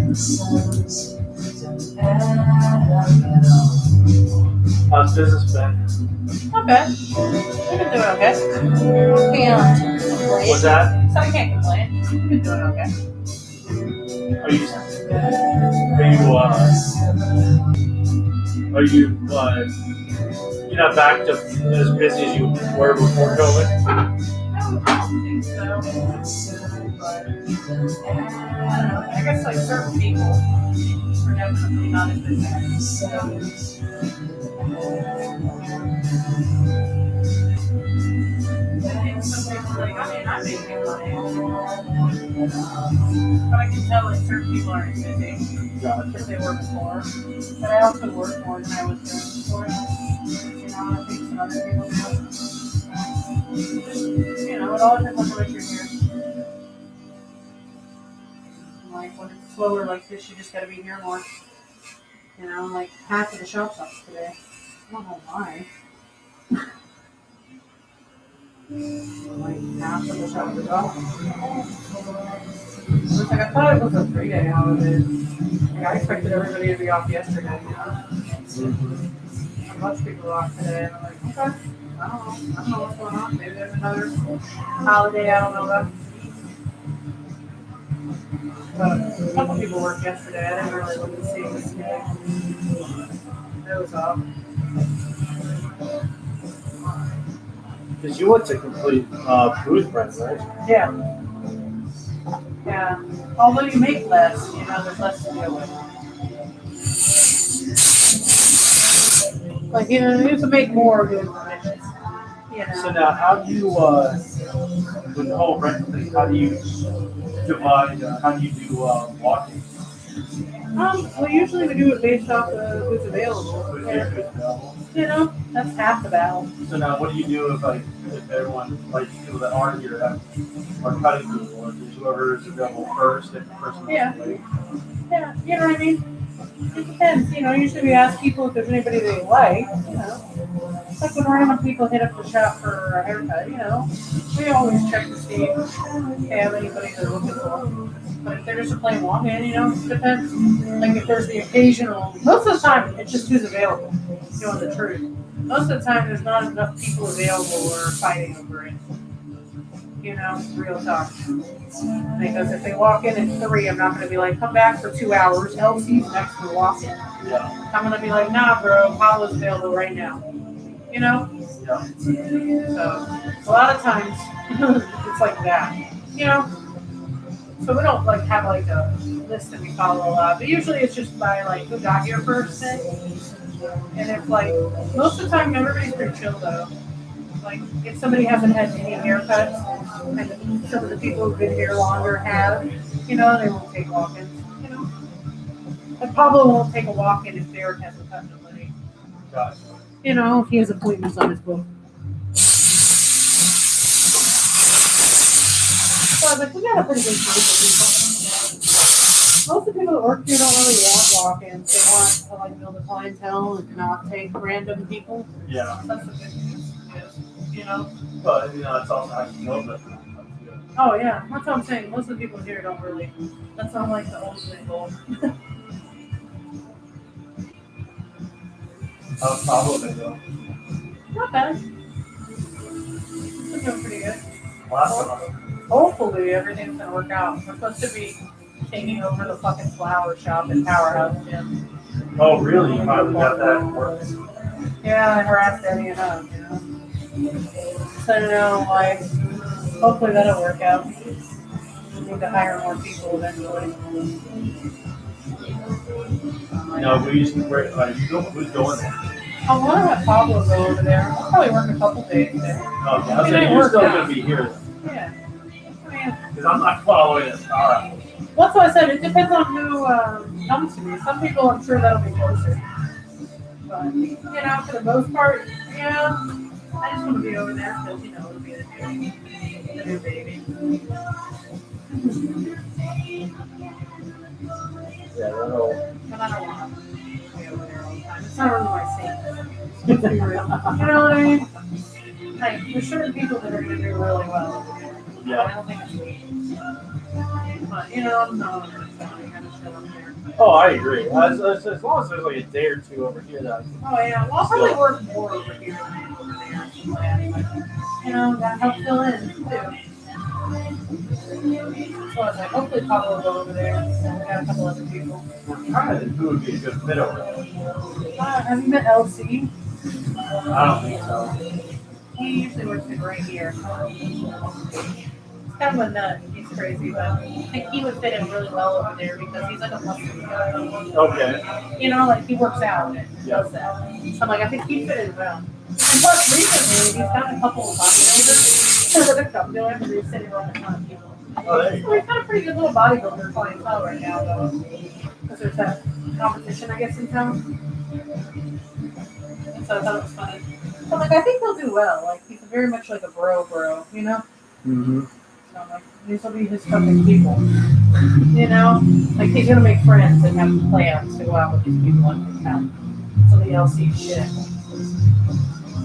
How's business been? Not bad. We've been doing okay. Can't complain. What's that? So we can't complain. We've been doing okay. Are you you're not back to as busy as you were before COVID? I don't think so. But, I don't know. I guess like certain people are definitely not as busy. Some people like, I mean, I'm making money. But I can tell like certain people aren't busy because they work more. But I also work more than I was doing before. You know, I think some other people do. You know, it all depends on what you're here. Like when it's slower like this, you just gotta be here more. You know, like half of the shop's up today. I don't know why. Like half of the shop is off. It's like I thought it was a 3-day holiday. Like I expected everybody to be off yesterday, you know. A bunch of people are off today, and I'm like, okay, I don't know what's going on. Maybe there's another holiday I don't know about. But a couple people worked yesterday. I didn't really look to see this today. It was off. Because you went to complete booth brand, right? Yeah. Yeah. Although you make less, you know, there's less to deal with. Like, you know, you have to make more of those commissions. You know. So now, how do you, with the whole rent thing, how do you divide, how do you do walking? Well, usually we do it based off of who's available. You know, that's half the battle. So now, what do you do if everyone, like people that aren't here, are cutting people, or whoever is available first, if the person is late? Yeah, you know what I mean? It depends. You know, usually we ask people if there's anybody they like. You know, like when random people hit up the shop for a haircut. You know, we always check to see if they have anybody they're looking for. But if they're just a plain walk-in, you know, it depends. Like if there's the occasional, most of the time it's just who's available. You know the truth. Most of the time there's not enough people available or fighting over it. You know, real talk. Because if they walk in at 3, I'm not going to be like, come back for 2 hours. LC's next to walk-in. Yeah. I'm going to be like, nah, bro, Paolo's available right now. You know? Yeah. So, a lot of times, it's like that. You know? So we don't like have like a list that we follow a lot. But usually it's just by like who got here first. And if like, most of the time everybody's pretty chill though. Like, if somebody hasn't had any haircuts, and some of the people who've been here longer have, you know, they won't take walk-ins, you know. And Pablo won't take a walk-in if Derek hasn't cut nobody. Gotcha. You know, if he has appointments on his book. So I was like, we got a pretty good group of people. Most of the people that work here don't really want walk-ins. They want to like build a clientele and not take random people. Yeah. That's the good news. You know? But, you know, it's also how you know that. Oh, yeah. That's what I'm saying. Most of the people here don't really. That's not like the ultimate goal. How's Pablo been doing? Not bad. We're doing pretty good. Last time. Hopefully, everything's going to work out. We're supposed to be taking over the fucking flower shop at Powerhouse Gym. Oh, really? You finally got that working? Yeah, I harassed Eddie enough, you know. So, you know, like, hopefully that'll work out. We need to hire more people eventually. No, we used to break, who's going there? I want to have Pablo go over there. I'll probably work a couple days there. Okay, I was saying, you're still going to be here. Yeah. I mean, because I'm not following this. All right. That's what I said. It depends on who comes to me. Some people, I'm sure that'll be closer. But, you know, for the most part, yeah, I just want to be over there because, you know, it'll be the new baby. Yeah, I don't know. But I don't want to be over there all the time. It's not really my scene. Let's be real. You know what I mean? Like, there's certain people that are going to do really well. Yeah. I don't think it's me. But, you know, I'm not kind of shit up there. Oh, I agree. As long as there's like a day or two over here that I can. Oh, yeah. Well, I'll probably work more over here than I do over there. But, you know, that helps fill in, too. So I was like, hopefully Pablo will go over there. And we got a couple other people. We're trying to who would be a good fit over there. Have you met LC? I don't think so. He usually works in right here. He's kind of a nut. He's crazy, but I think he would fit in really well over there because he's like a muscle guy. Okay. You know, like he works out and does that. So I'm like, I think he'd fit in well. And plus, recently, he's got a couple of bodybuilders that have come to him and they're sitting around a ton of people. Oh, there you So go. we've got a pretty good little bodybuilder clientele right now, though. Because there's that competition, I guess, in town. So I thought it was funny. So I'm like, I think he'll do well. Like, he's very much like a bro, you know? Mm-hmm. So I'm like, these will be his fucking people. You know? Like, he's gonna make friends and have plans to go out with these people in town. So the LC shit.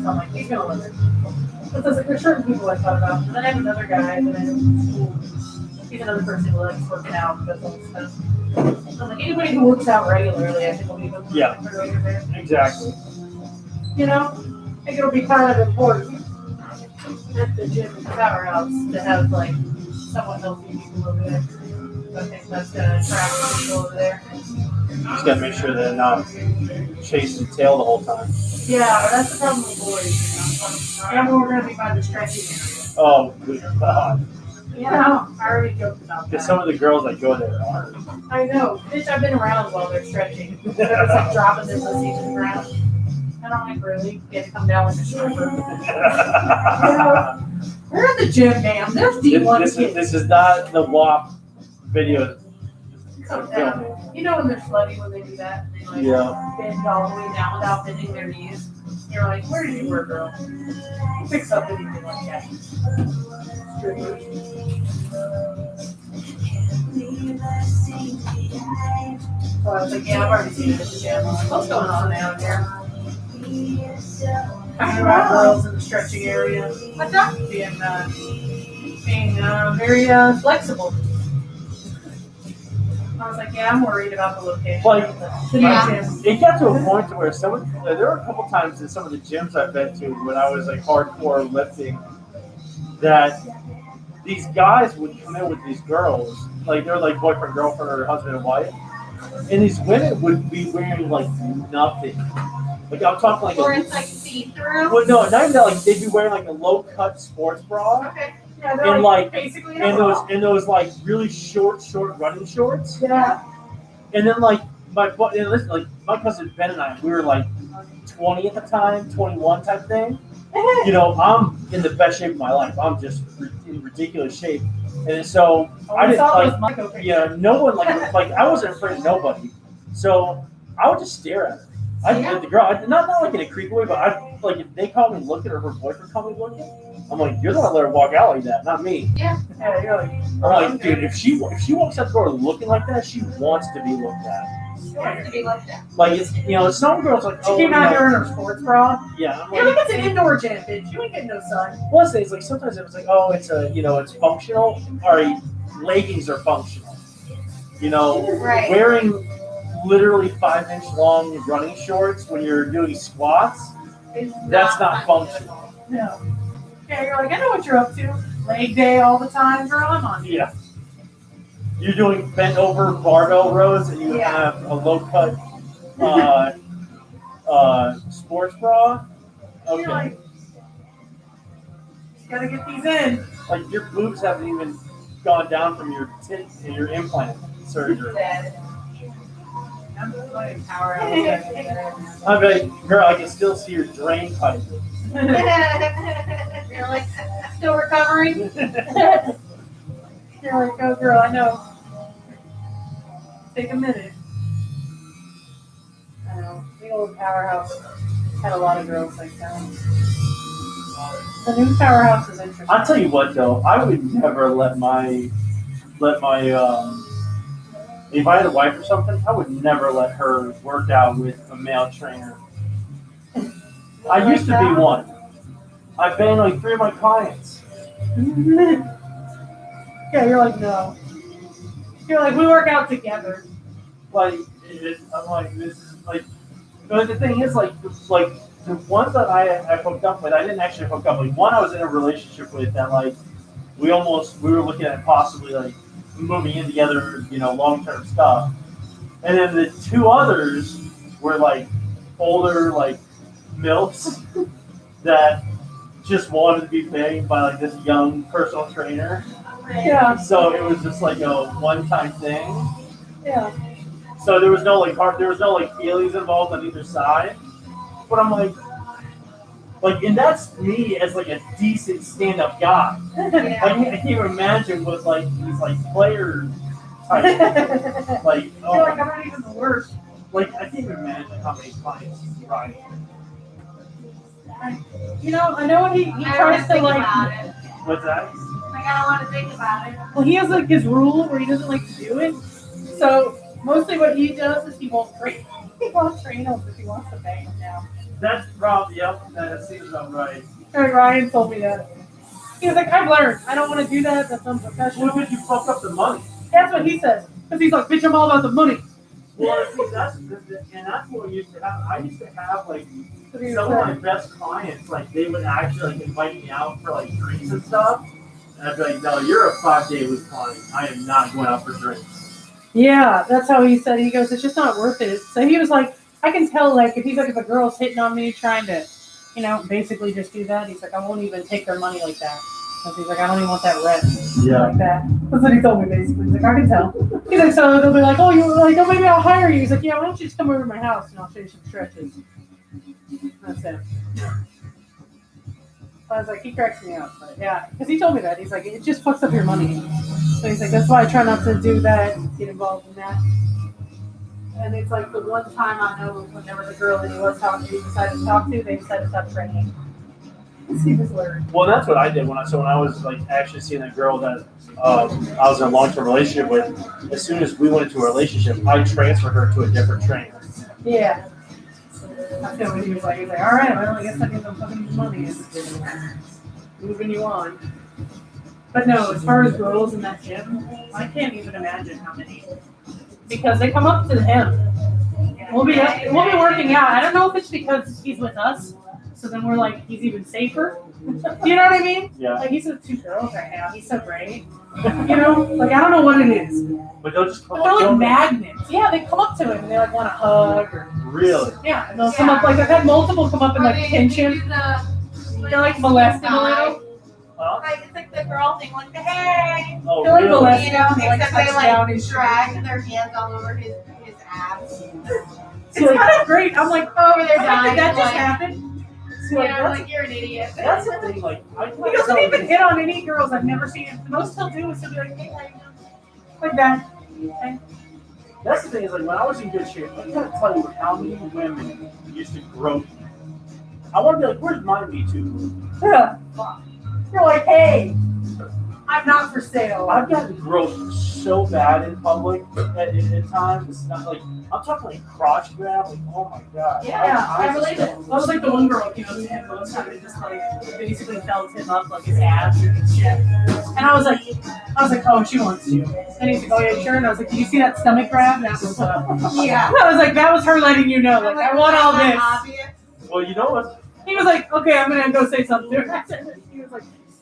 So I'm like, he's gonna live it. But there's certain people I thought about. And then I have another guy that I know from school. He's another person who likes working out and does all this stuff. So I'm like, anybody who works out regularly, I think will be good. Yeah. There. Exactly. You know? I think it'll be kind of important at the gym and powerhouse to have like somewhat healthy people over there. I think that's gonna attract people over there. Just gotta make sure they're not chasing tail the whole time. Yeah, that's the problem with boys, you know. And we're gonna be by the stretching area. Oh, good God. You know, I already joked about Because that. some of the girls that go there aren't. I know. Bitch, I've been around while they're stretching. They're just like dropping their pussies to the ground. And I'm like, really? Get to come down like a stripper. We're at the gym, ma'am. There's D1 kids. This is not the WAP video. Come down. You know when they're slutty when they do that? They like Yeah. bend all the way down without bending their knees. You're like, where did you work, girl? Who picks up anything like that? Strippers. So I was like, yeah, I've already seen it at the gym. What's going on down here? I got girls in the stretching area. What's up? Being very flexible. I was like, yeah, I'm worried about the location. Like, The new gym. it got to a point to where there were a couple times in some of the gyms I've been to when I was like hardcore lifting that these guys would come in with these girls, like they're like boyfriend, girlfriend, or husband and wife, and these women would be wearing like nothing. Like I'm talking like Or it's like see-through. well, no, not even that. Like they'd be wearing like a low-cut sports bra. Okay. Yeah, they're And like, like, basically and those like really short running shorts. Yeah. And then like and listen, like my cousin Ben and I, we were like 20 at the time, 21 type thing. You know, I'm in the best shape of my life. I'm just in ridiculous shape, and so I didn't like. Yeah, no one like I wasn't afraid of nobody, so I would just stare at her. At the girl, not like in a creepy way, but I like if they call me looking or her boyfriend call me looking, I'm like, you're the one that let her walk out like that, not me. Yeah. Yeah, you're like, I'm like, dude, if she walks out the door looking like that, she wants to be looked at. She wants to be like that. Like it's some girls like she came out here in her sports bra. Yeah, I'm Yeah, look, like, it's an indoor gym, bitch. You ain't getting no sun. one thing is like sometimes it's like, oh, it's it's functional. Or leggings are functional. You know, Right. wearing literally 5-inch long running shorts when you're doing squats, that's not functional. No. Yeah, you're like, I know what you're up to. Leg day all the time, girl. I'm on you. Yeah. You're doing bent over barbell rows and you Yeah. have a low cut sports bra. You're Okay. like, just gotta get these in. Like your boobs haven't even gone down from your tit and your implant surgery. I'm just like, power out. I'm like, girl, I can still see your drain pipe. You're like, still recovering? You're like, oh, girl, I know. Take a minute. I know. The old powerhouse had a lot of girls like that. The new powerhouse is interesting. I'll tell you what, though, I would never let my if I had a wife or something, I would never let her work out with a male trainer. I used to be one. I've been like 3 of my clients. Yeah, Yeah, you're like, no. You're like, we work out together. Like, I'm like, this is like, but the thing is, like the ones that I hooked up with, I didn't actually hook up. Like, one I was in a relationship with that, like, we were looking at possibly, like, moving in together, long-term stuff. And then the two others were, like, older, like, MILFs that just wanted to be banged by, like, this young personal trainer. Yeah, So it was just like a one-time thing. yeah. So there was no like feelings involved on either side. But I'm like, and that's me as like a decent stand-up guy. Yeah. I can't even imagine what like these like players type like You're like, I'm not even the worst. like I can't even imagine how many clients Ryan. I know what he I don't tries to think like. about it. What's that? Like, I don't want to think about it. Well, he has like his rule where he doesn't like to do it. So mostly what he does is he won't train. He won't train him if he wants to bang him now. That's probably that seems about right. And Ryan told me that. He was like, I've learned. I don't want to do that. That's unprofessional. What if you fuck up the money? That's what he says. Because he's like, bitch, I'm all about the money. Well, see, that's what we used to have. I used to have like What do you some of my say? best clients, like they would actually like invite me out for like drinks and stuff. And I'd be like, no, you're a 5-day week client. I am not going out for drinks. Yeah, that's how he said. He goes, it's just not worth it. So he was like, I can tell, like, if a girl's hitting on me trying to, basically just do that, he's like, I won't even take their money like that. Because he's like, I don't even want that rent. Yeah. Like that. That's what he told me, basically. He's like, I can tell. He's like, so they'll be like, oh, maybe I'll hire you. He's like, yeah, why don't you just come over to my house and I'll show you some stretches. That's it. I was like, he cracks me up. But yeah, because he told me that. He's like, it just fucks up your money. So he's like, that's why I try not to do that, get involved in that. And it's like the one time I know whenever the girl that he was talking to, he decided to talk to, they decided to stop training. He was learned. Well, that's what I did when I was like actually seeing a girl that I was in a long-term relationship with. As soon as we went into a relationship, I transferred her to a different trainer. Yeah. I feel what he was like. He's like, all right, well, I guess I need some fucking money. Moving you on. But no, as far as girls in that gym, I can't even imagine how many. Because they come up to him. We'll be working out. I don't know if it's because he's with us, so then we're like, he's even safer. You know what I mean? Yeah. Like, he's with two girls right now. He's so great. Like, I don't know what it is. But they'll just come But they're up to like him. magnets. Yeah, they come up to him and they like want to hug. Or, Really? yeah, and they'll come up, like, I've had multiple come up and like pinch him. They're like molesting a little. Huh? Like, it's like the girl thing, like, hey. Oh, They're like really? molesting. Except they touch down like his drag their hands all over his abs. It's kind of great. I'm like, Over their did dying. that just Like, happened? like, you're an idiot. That's the thing. Like, I He doesn't even hit on any girls. I've never seen him. The most he'll do is he'll be like, hey, how you doing? Like that. Okay. That's the thing is like when I was in good shape, I gotta tell you how many women used to grope me. I want to be like, where's my Me Too? Yeah. You're like, hey, I'm not for sale. I've gotten groped so bad in public at times. It's not like I'm talking like crotch grab. Like, oh my god. Yeah, I believe it. I was like the one girl who came up to him one time and just like basically felt him up like his abs and his shit. And I was like, oh, she wants to. And he's like, oh yeah, sure. And I was like, did you see that stomach grab? And that was Yeah. I was like, that was her letting you know, like, I want all this. Obvious. Well, you know what? He was like, okay, I'm gonna go say something to her.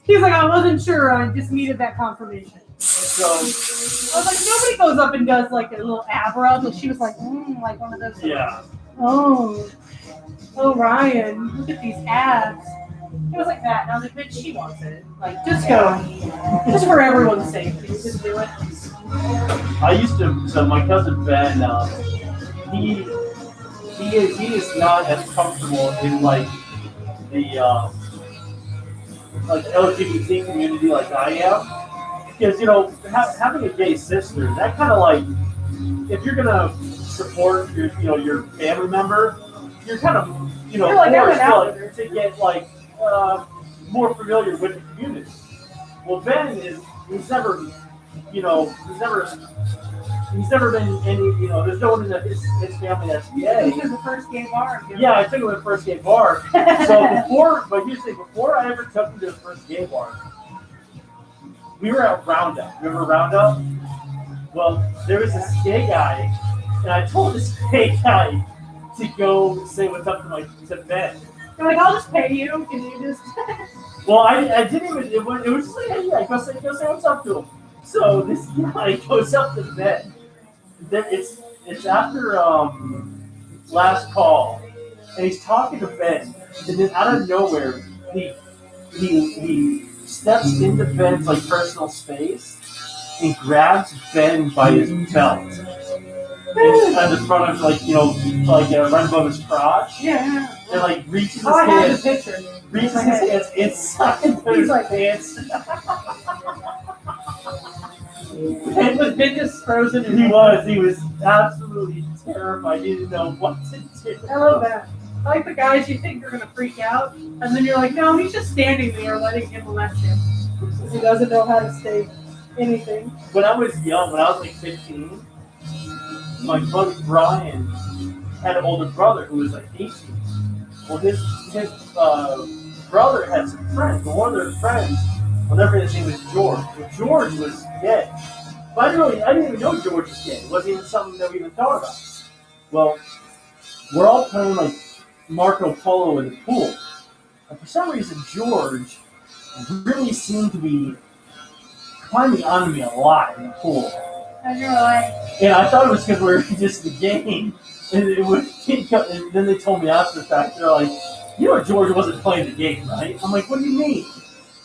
He was like, I wasn't sure. I just needed that confirmation. So I was like, nobody goes up and does like a little ab rub, but she was like, like one of those. yeah. Oh, Ryan, look at these abs. It was like that, and I was like, bitch, she wants it. Like, just go. Just for everyone's sake, just do it. I used to. So my cousin Ben, he is not as comfortable in like the like LGBT community like I am, because having a gay sister, that kind of like if you're gonna support your family member, you're kind of You're like, I went out with her. forced to get like more familiar with the community. Well, Ben he's never been any, there's no one in his family that's gay. This is the first gay bar. Yeah, I took him to the first gay bar. So before I ever took him to the first gay bar, we were at Roundup. Remember Roundup? Well, there was this gay guy, and I told this gay guy to go say what's up to Ben. You're like, I'll just pay you. Can you just? Well, I didn't even. It was just like, hey, yeah, go say what's up to him. So this guy goes up to Ben. Then it's after last call, and he's talking to Ben, and then out of nowhere he steps into Ben's like personal space and grabs Ben by his belt. At the front of right above his crotch. Yeah. And like reaches his Oh, I have hands. the picture. Reaches his hands inside his pants. Ben was just frozen. He was absolutely terrified. He didn't know what to do. I love that. I like the guys you think are gonna freak out, and then you're like, no, he's just standing there letting him molest him. He doesn't know how to say anything. When I was young, when I was like 15, my buddy Brian had an older brother who was like 18. Well, his brother had some friends, but one of their friends, I'll never forget, his name was George. Well, George was gay. But I didn't even know George was gay. It wasn't even something that we even thought about. Well, we're all playing like Marco Polo in the pool. And for some reason, George really seemed to be climbing onto me a lot in the pool. And you're like, And I thought it was because we were just the game. And and then they told me after the fact, they're like, you know George wasn't playing the game, right? I'm like, what do you mean?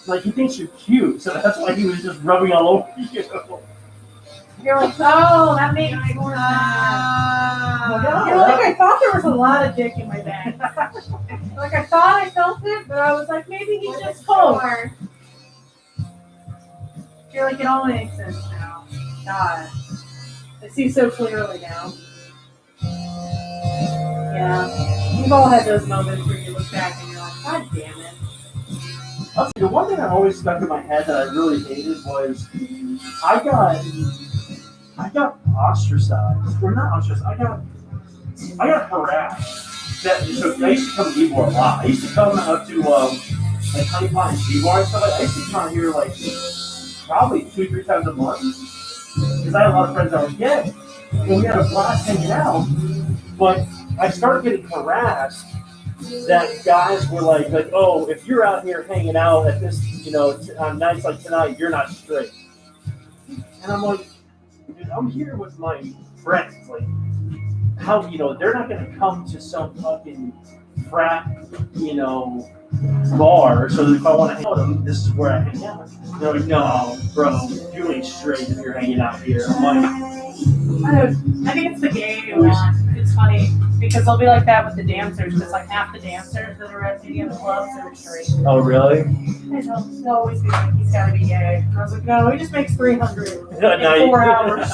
Like, he thinks you're cute, so that's why he was just rubbing all over you. you're like, oh, that makes more sense. You're like, I thought there was a lot of dick in my bag. Like, I thought I felt it, but I was like, maybe he's just cold. You're like, it all makes sense now. God. I see so clearly now. Yeah. We've all had those moments where you look back and you're like, God damn it. I'll tell you, the one thing that always stuck in my head that I really hated was I got ostracized. Or not ostracized, I got harassed. So I used to come to Ybor a lot. I used to come out to like Honey Pond and Ybor and stuff like that. I used to come here like probably 2-3 times a month. Because I had a lot of friends that were gay. And we had a blast hanging out. But I started getting harassed that guys were like, oh, if you're out here hanging out at this, on nights like tonight, you're not straight. And I'm like, dude, I'm here with my friends. Like, how, they're not going to come to some fucking frat, bar. So if I want to hang out with them, this is where I hang out. They're like, no, bro, you ain't straight if you're hanging out here. I'm like, I think it's the gay one. It's funny because they'll be like that with the dancers. Because like half the dancers that are at the clubs are straight. oh, really? They'll always be like, he's got to be gay. And I was like, no, he just makes 300 in night. 4 hours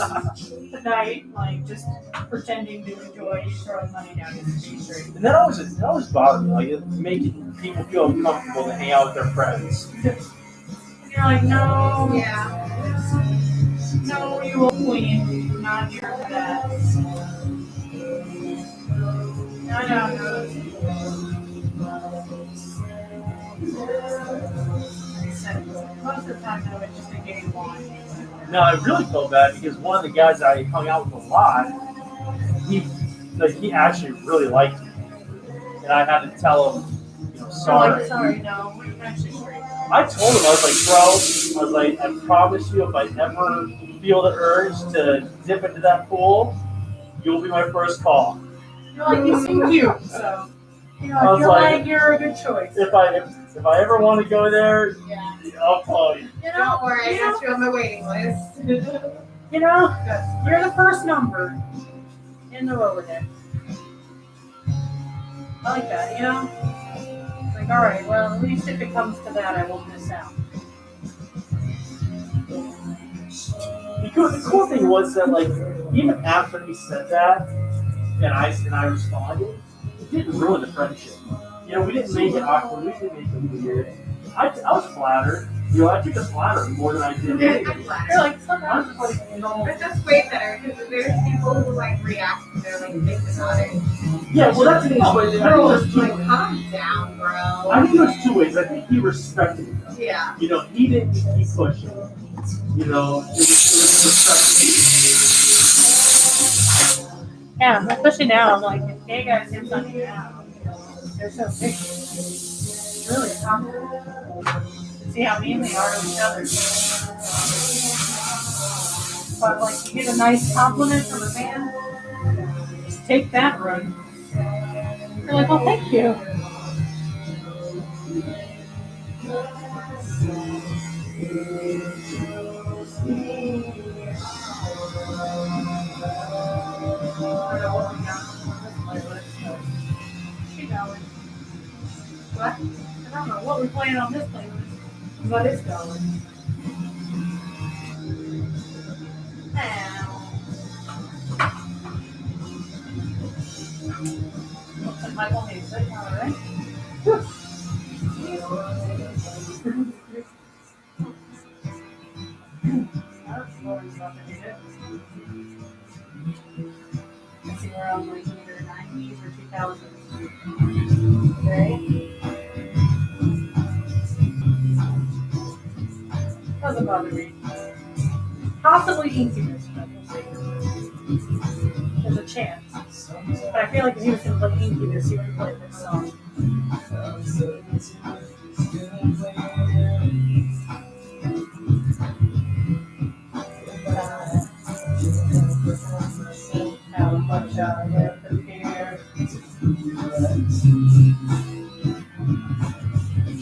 a night, like just pretending to enjoy. He's throwing money down his straight. And that always bothered me. Like, it making people feel uncomfortable to hang out with their friends. And you're like, no, Yeah. no, you will queen. I'm not here for that. No. Most of the time, though, it's just a gay one. No, I really felt bad because one of the guys I hung out with a lot, he actually really liked me, and I had to tell him, sorry. Like, sorry, no, we're actually straight. I told him, I was like, bro, I promise you, if I ever feel the urge to dip into that pool, you'll be my first call. You're like, you seem cute, so you're a good choice. If I ever want to go there, Yeah. I'll call you. Don't worry, I got you on the waiting list. You're the first number in the Rolodex. I like that, It's like, all right, well, at least if it comes to that, I won't miss out. The cool thing was that, like, even after he said that, and I responded, it didn't ruin the friendship. We didn't make it awkward. We didn't make it weird. I was flattered. I took the flattery more than I did. I'm You're flattered. like, sometimes I'm just like, But that's way better because there's people who react and they're think about it. Yeah, well, that's the thing. I think there's two ways. Calm down, bro. I think there's 2 ways. I think he respected it. Yeah. He didn't keep pushing. You know, it was Yeah, especially now. I'm like, if gay guys hit on you now, they're so big. It's really tough. See how mean they are to each other. But like, you get a nice compliment from a man, just take that run. You're like, well, thank you. What? I don't know what we're playing on this playlist, but it's going. Looks like Michael Hayes, all right? Let's see, we're on like either 90s or 2000s. Okay. Doesn't bother me. Possibly Incubus, but we'll see. There's a chance. But I feel like if he was going to play Incubus, he would have played this song. How much I have to fear.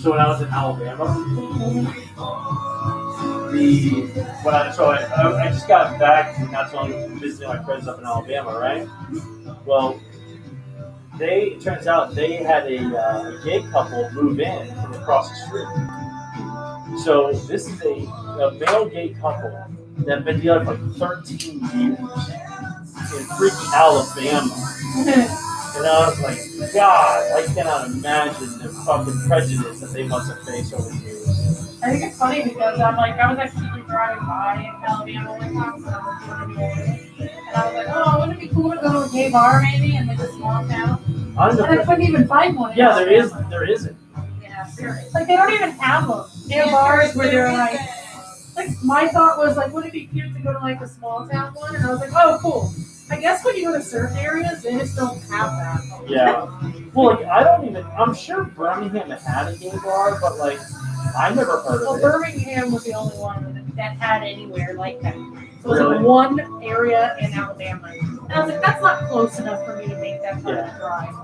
So when I was in Alabama, I just got back not so long ago from visiting my friends up in Alabama, right? Well, it turns out they had a gay couple move in from across the street. So this is a male gay couple that have been together for 13 years in freaking Alabama. And I was like, God, I cannot imagine the fucking prejudice that they must have faced over the years. I think it's funny because I was actually driving by Alabama one time, so I was going to be and I was like, oh, wouldn't it be cool to go to a gay bar maybe in like a small town? And I couldn't even find one. Yeah, there isn't. Yeah, seriously. Like they don't even have them. They have bars where they're like my thought was like, wouldn't it be cute to go to like a small town one? And I was like, oh, cool. I guess when you go to certain areas, they just don't have that. Yeah. Well, like I'm sure Birmingham had a gay bar, but like I never heard of it. Well, Birmingham was the only one that had anywhere like that. So it was like one area in Alabama. And I was like, that's not close enough for me to make that kind of drive.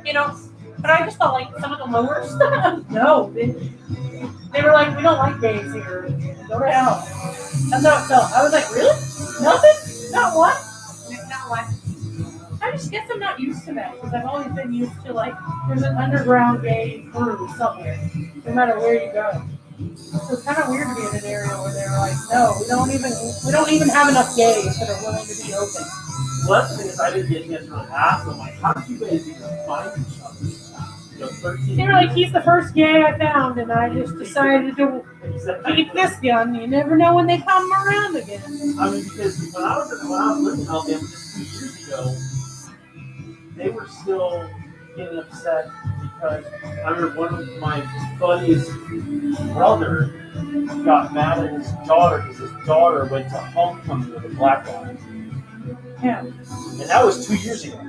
You know? But I just felt like some of the lower stuff, no. They were like, we don't like gays here. Go to hell. That's how it felt. I was like, really? Nothing? Not one? Not one. I just guess I'm not used to that because I've always been used to like there's an underground gay crew somewhere, no matter where you go. So it's kind of weird to be in an area where they're like, no, we don't even have enough gays that are willing to be open. Well, that's the thing is I didn't get to really ask them like, how did you guys even find each other? You know, 13 they were like, he's the first gay I found, and I just decided to keep this gun. You never know when they come around again. I mean, because when I was living in Alabama just 2 years ago, they were still getting upset because I remember one of my buddy's brother got mad at his daughter because his daughter went to homecoming with a black guy. Yeah. And that was 2 years ago.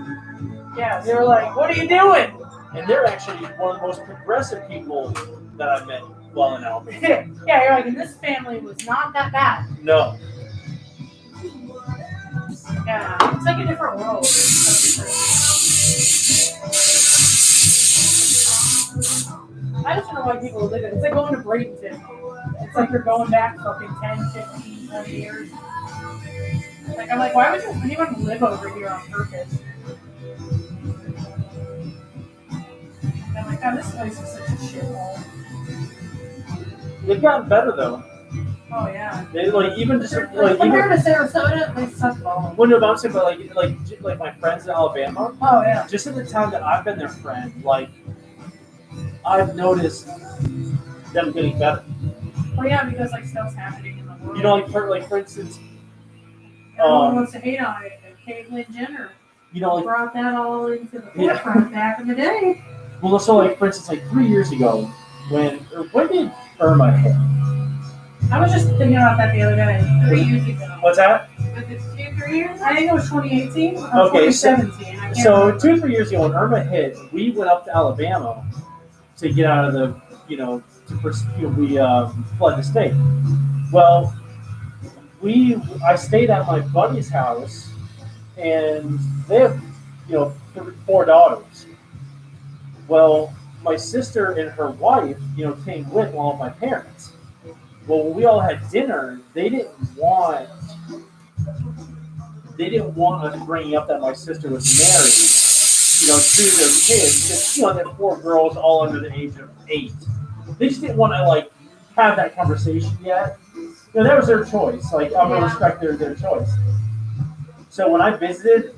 Yeah, they were like, what are you doing? And they're actually one of the most progressive people that I've met while in Alabama. Yeah, you're like, and this family was not that bad. No. Yeah, it's like a different world. I just don't know why people live it. It's like going to Bradenton. It's like you're going back fucking 10, 15, 20 years. Like, I'm like, why would anyone live over here on purpose? I'm like, God, this place is such a shithole. They've gotten better though. Oh yeah. They like even just compared to Sarasota, they suck balls. Well, no, but I'm saying, but like my friends in Alabama. Oh yeah. Just in the time that I've been their friend, like I've noticed them getting better. Well, yeah, because like stuff's happening in the world. You know, like for instance, everyone wants to hate on it. Caitlyn Jenner. You know, like brought that all into the forefront back in the day. Well, so like for instance, like 3 years ago, when did Irma hit? I was just thinking about that the other day. 3 years ago. What's that? Was it 2, 3 years? I think it was 2018 or Okay, 2017. I can't So remember. 2 or 3 years ago, when Irma hit, we went up to Alabama to get out of the, we flood the state. Well, I stayed at my buddy's house, and they have, 4 daughters. Well, my sister and her wife, came with along with my parents. Well, when we all had dinner, they didn't want us bringing up that my sister was married, to their kids, because they have 4 girls all under the age of 8. They just didn't want to have that conversation yet. That was their choice. I'm gonna respect their choice. So when I visited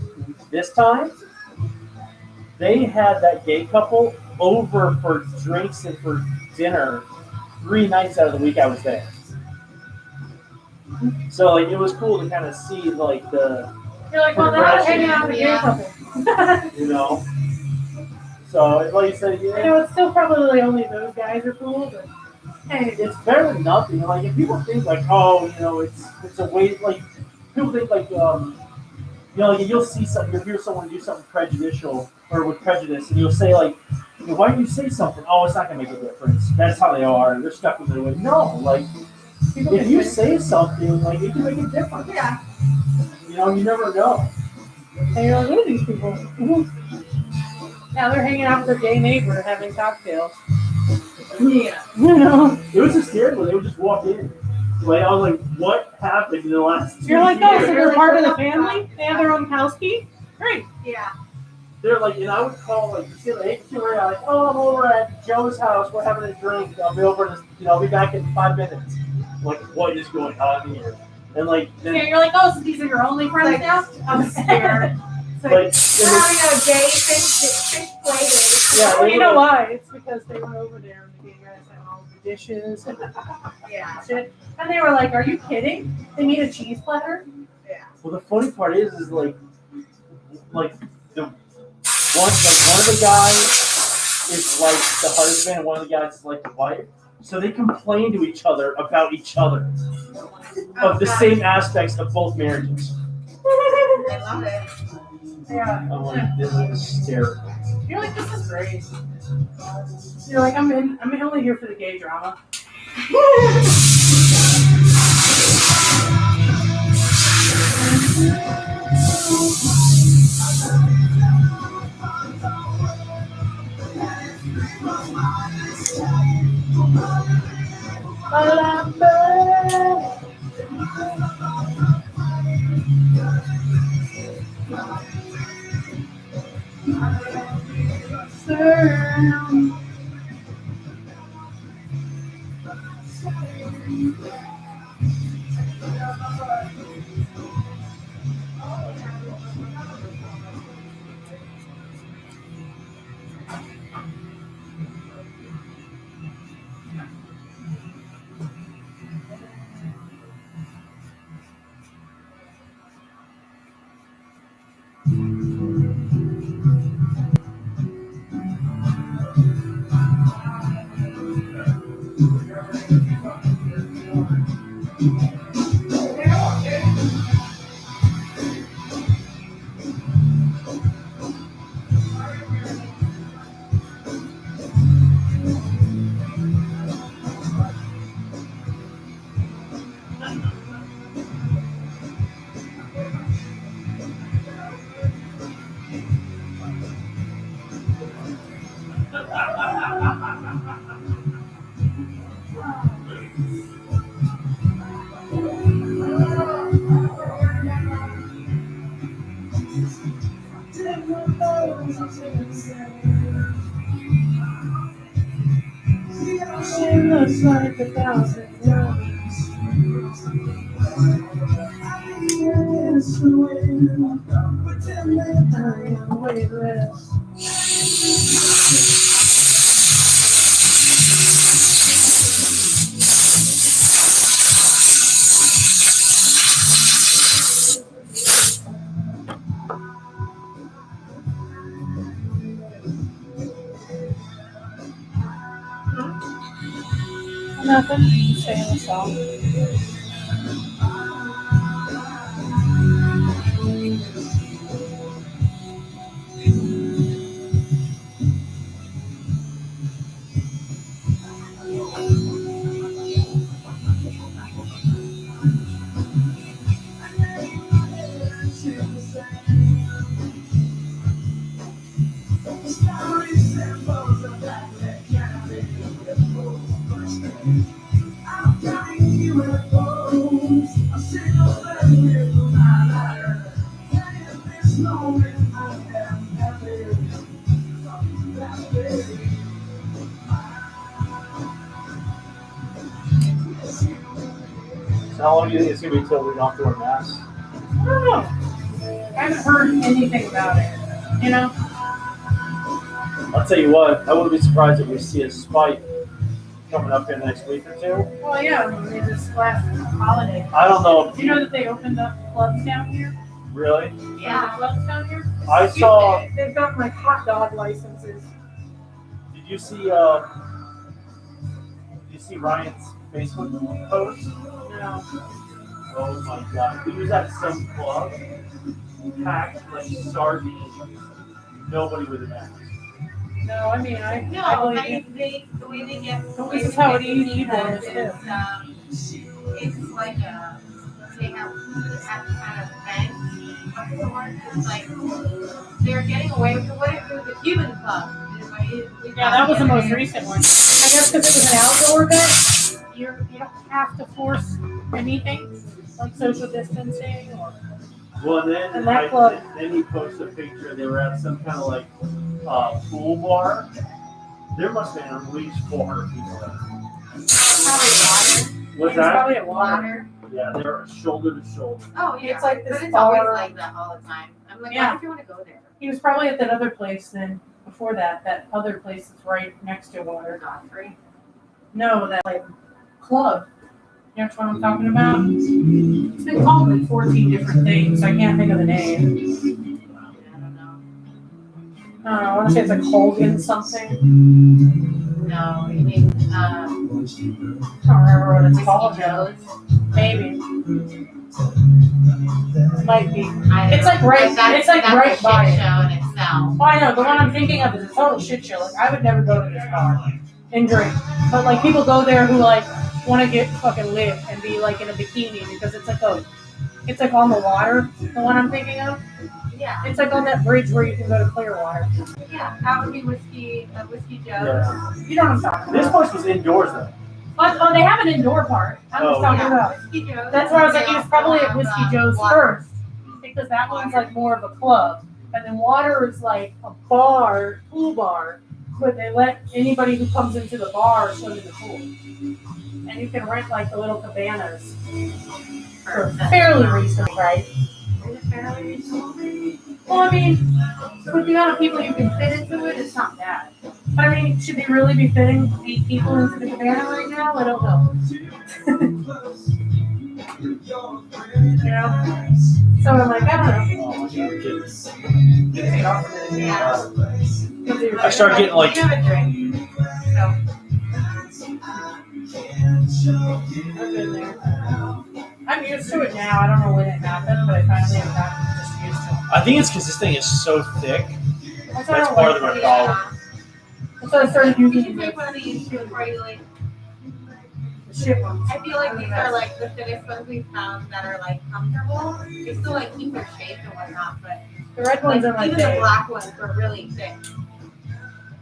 this time, they had that gay couple over for drinks and for dinner 3 nights out of the week I was there. So it was cool to kind of see You're like, well, they're not hanging out with a gay couple. So like you said, It's still probably only those guys are cool, but hey, it's better than nothing. If people think it's a way, people think you'll see something, you'll hear someone do something prejudicial or with prejudice, and you'll say why do you say something? Oh, it's not gonna make a difference. That's how they are. They're stuck with their way. No, if you say something, it can make a difference. Yeah. You never know. and you're like, who are these people? Now they're hanging out with their gay neighbor having cocktails. Yeah. It was just scary when they would just walk in. I was like, what happened in the last 2 You're like, years? oh, so they're part of the family? They have their own house key? Great. Yeah. They're and I would call, hey, oh, I'm over at Joe's house. We're having a drink. I'll be over I'll be back in 5 minutes. What is going on here? And then, Yeah, you're like, oh, so these are your only friends now? I'm scared. We're having a gay fish play. Yeah, Oh, you know why? It's because they were over there and the gay guys had all the dishes and Yeah. shit. And they were like, are you kidding? They made a cheese platter? Yeah. well, the funny part is the one of the guys is the husband, and one of the guys is the wife. So they complain to each other about each other of the same aspects of both marriages. I love it. Yeah. I'm like, this is hysterical. You're like, this is great. You're like, I'm only here for the gay drama. She looks like 1,000 worlds. Yes, when pretend that I am weightless. Nothing. Stay in the cell. So how long do you think it's gonna be until we don't have to wear masks? I don't know. I haven't heard anything about it. You know? I'll tell you what, I wouldn't be surprised if we see a spike coming up in the next week or two. Well, yeah. I mean, this last holiday. I don't know. Do you know that they opened up clubs down here? Really? Yeah. Clubs down here? I saw. They've got like hot dog licenses. Did you see? Did you see Ryan's Facebook post? No. Oh my God! He was at some club, packed like sardines. Nobody with a mask. No, I mean, I No, believe you. the way they get. This is how it is, Ybor is, it's like they have kind of bank of sorts. It's like they're getting away with what it was the Cuban club. Yeah, that was the most recent one. I guess because it was an outdoor event, you don't have to force anything like social distancing or. Well, then And that club. then he posted a picture. They were at some kind of like pool bar. There must have been at least 400 people there. Probably water. What's It's that? probably at water. Water. Yeah, they're shoulder to shoulder. Oh yeah. It's like this but it's always bar. like that all the time. I'm like, Yeah. why don't you want to go there? He was probably at that other place then. Before that other place that's right next to water. Godfrey. No, that like club. You know what I'm talking about? It's been called like 14 different things. I can't think of the name. I don't know. I want to say it's like Hogan something. No, you mean I don't remember what it's called. Whiskey Joe's? Maybe. Might be. It's like right- it's like that's right a shit by it. show in itself. Oh, I know. The one I'm thinking of is a total shit show. Like, I would never go to this bar and drink. But, like, people go there who, like, want to get fucking lit and be, like, in a bikini because it's like on the water, the one I'm thinking of. Yeah, It's like on that bridge where you can go to Clearwater. yeah, that would be Whiskey Joe's. Yeah. You know what I'm talking This about. place was indoors though. Oh, they have an indoor part. I'm just Oh, talking Yeah, about. Whiskey Joe's. That's where I was like, he was probably at Whiskey Joe's Water. first. Because that one's like more of a club. And then water is like a bar, pool bar. But they let anybody who comes into the bar swim in the pool. And you can rent like the little cabanas for a fairly reasonable price. Is it fairly reasonable? Well, I mean, with the amount of people you can fit into it, it's not bad. But I mean, should they really be fitting 8 people into the cabana right now? I don't know. You know? So I'm like, I don't know. Oh, yeah, kids. Take off a minute. Yeah. I start getting like. You have a drink. So. I've been there. I'm used to it now. I don't know when it happened, but I finally have gotten just used to it. I think it's because this thing is so thick. That's why I That's don't part of like my it. problem. That's why I started You using should take one of these too, before you like. the shit ones. I feel like these are like the fittest ones we've found that are like comfortable. They still like keep their shape and whatnot, but The red ones are my even the thing. black ones are really thick.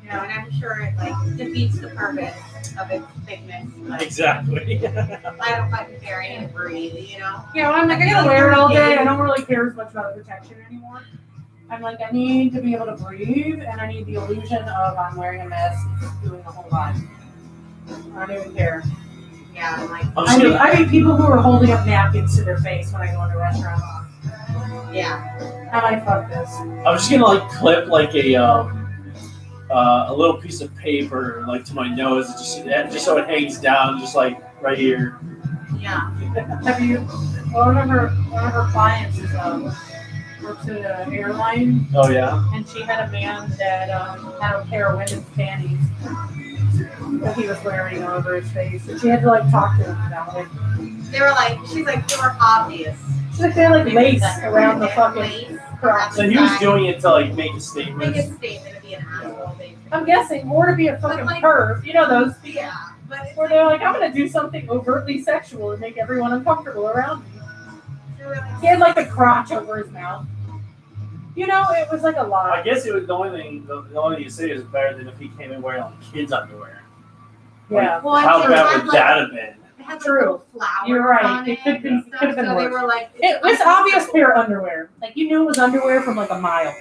Yeah. And I'm sure it like defeats the purpose of its thickness. Like, Exactly. I don't fucking care. I need to breathe, you know? Yeah, well, I'm like, I gotta wear it all day. I don't really care as much about the protection anymore. I'm like, I need to be able to breathe, and I need the illusion of I'm wearing a mask and doing the whole lot. I don't even care. Yeah, I'm like, I'm just gonna, I mean, people who are holding up napkins to their face when I go into restaurants. yeah. I'm like, fuck this. I'm just gonna like clip like a little piece of paper like to my nose, just so it hangs down, just like right here. Yeah. Have you? Well, one of her clients is works at an airline, Oh yeah. and she had a man that had a pair of women's panties. that he was wearing over his face, and she had to like talk to him about it. They were like, she's like, they were obvious. She's like, they had like lace around the fucking crotch. So he was doing it to like make a Make statement. a statement to be an asshole, basically. I'm guessing more to be a fucking perv. You know those people Yeah, but it's where they're like, I'm gonna do something overtly sexual and make everyone uncomfortable around me. He had like a crotch over his mouth. You know, it was like a I lot. guess it was the only thing you say is better than if he came in wearing like kids' underwear. Yeah. well, How it bad had, would like, that have been? It had True. little flowers You're right. on It could have been- and stuff, could have been so they worse. were like, It was obvious pair of underwear. Like you knew it was underwear from like a mile.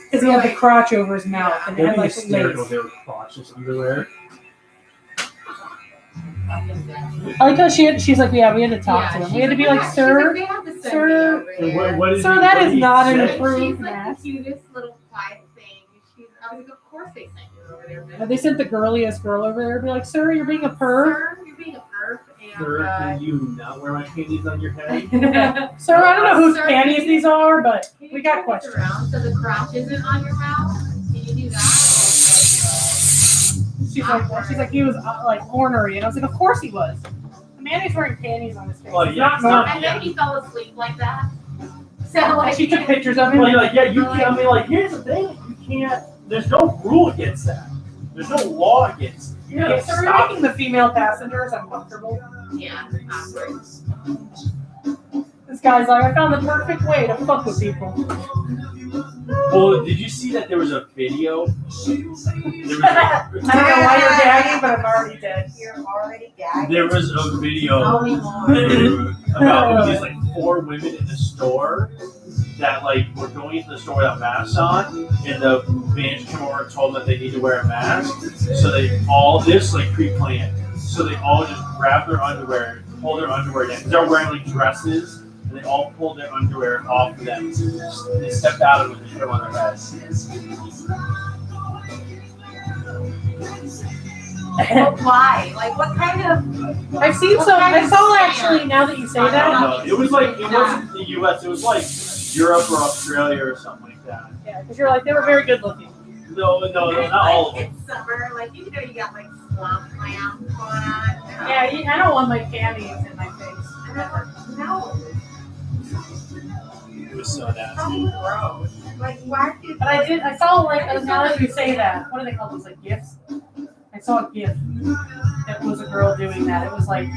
Because he had the crotch over his mouth and it That'd had be like hysterical if lace. they were crotchless underwear. I like how she's like, yeah, we had to talk to him. We had to be like, sir, sir, What is sir, he- that what is did he not an say? approved She's like mask. the cutest little quiet thing. I was like, of course they sent you over there, And bitch. they sent the girliest girl over there to be like, sir, you're being a perv. Sir, you're being a perv. Sir, can And, you not wear my panties on your head? Sir, I don't know whose Sir, panties these are, but can you we got turn this questions. around so the crotch isn't on your mouth? Can you do that? She's like, he was like ornery, and I was like, of course he was. The man is wearing panties on his face. Well, It's yeah, not it's not- normal. And then he fell asleep like that. So like She took pictures of him. Well, like, yeah, you can't. I mean, like, here's the thing: you can't. There's no rule against that. There's no law against it. You Yeah, can't so we're stop making the female passengers uncomfortable. yeah, awkward. This guy's like, I found the perfect way to fuck with people. Well, did you see that there was a video? I don't know why you're gagging, but I'm already dead. You're already gagging. There was a video Tell me more. about these like 4 women in the store that like were going into the store without masks on, and the manager came over and told them that they need to wear a mask. So they all this like pre-planned. So they all just grabbed their underwear, pulled their underwear down. They're wearing like dresses, and they all pulled their underwear off of them. They stepped out of it and put them on their heads. But why? Like, what kind of? I've seen some. I saw actually. Now that you say that, No, it was like it wasn't the U.S. It was like Europe or Australia or something like that. yeah, because you're like they were very good looking. No, not all of them. It's summer. Like, you know, you got like slump lamp going on. Yeah, I don't want my panties in my face. Never. No. It was so nasty. So gross. Like, why do you? But I saw like now that you say that, what do they call those, like gifs? I saw a gif that was a girl doing that. It was like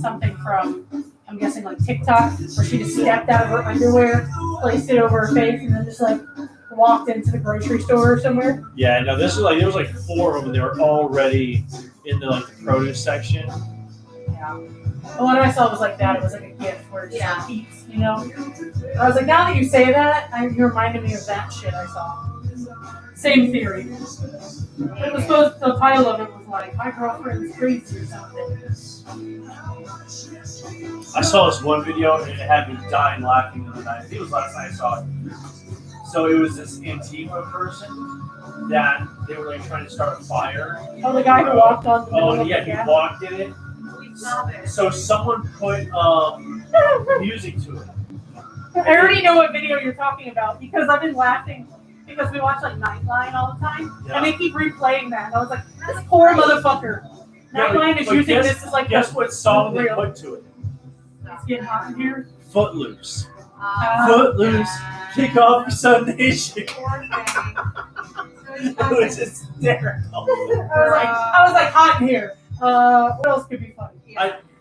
something from, I'm guessing like TikTok, where she just stepped out of her underwear, placed it over her face, and then just like walked into the grocery store or somewhere. Yeah, no, this was like there was like 4 of them. They were already in the like the produce section. Yeah. The one I saw was like that. It was like a gift where it just Yeah. like eats, you know? I was like, now that you say that, you reminded me of that shit I saw. Same theory. It was supposed, the title of it was like, my girlfriend's crazy or something. I saw this one video and it had me dying laughing the other night. I think it was last night I saw it. So it was this Antifa person that they were like trying to start a fire. Oh, the guy who walked on the middle Oh of yeah, the he gas. walked in it. We love it. So someone put music to it. I already know what video you're talking about because I've been laughing because we watch like Nightline all the time, Yeah. and they keep replaying that. And I was like, this poor motherfucker. Yeah, Nightline is but using guess- this as like Guess what song they real. put to it? It's getting hot in here. Footloose. Uh, Footloose. Kick off your Sunday shit. Poor thing. It was hysterical. I was like hot in here. What else could be funny?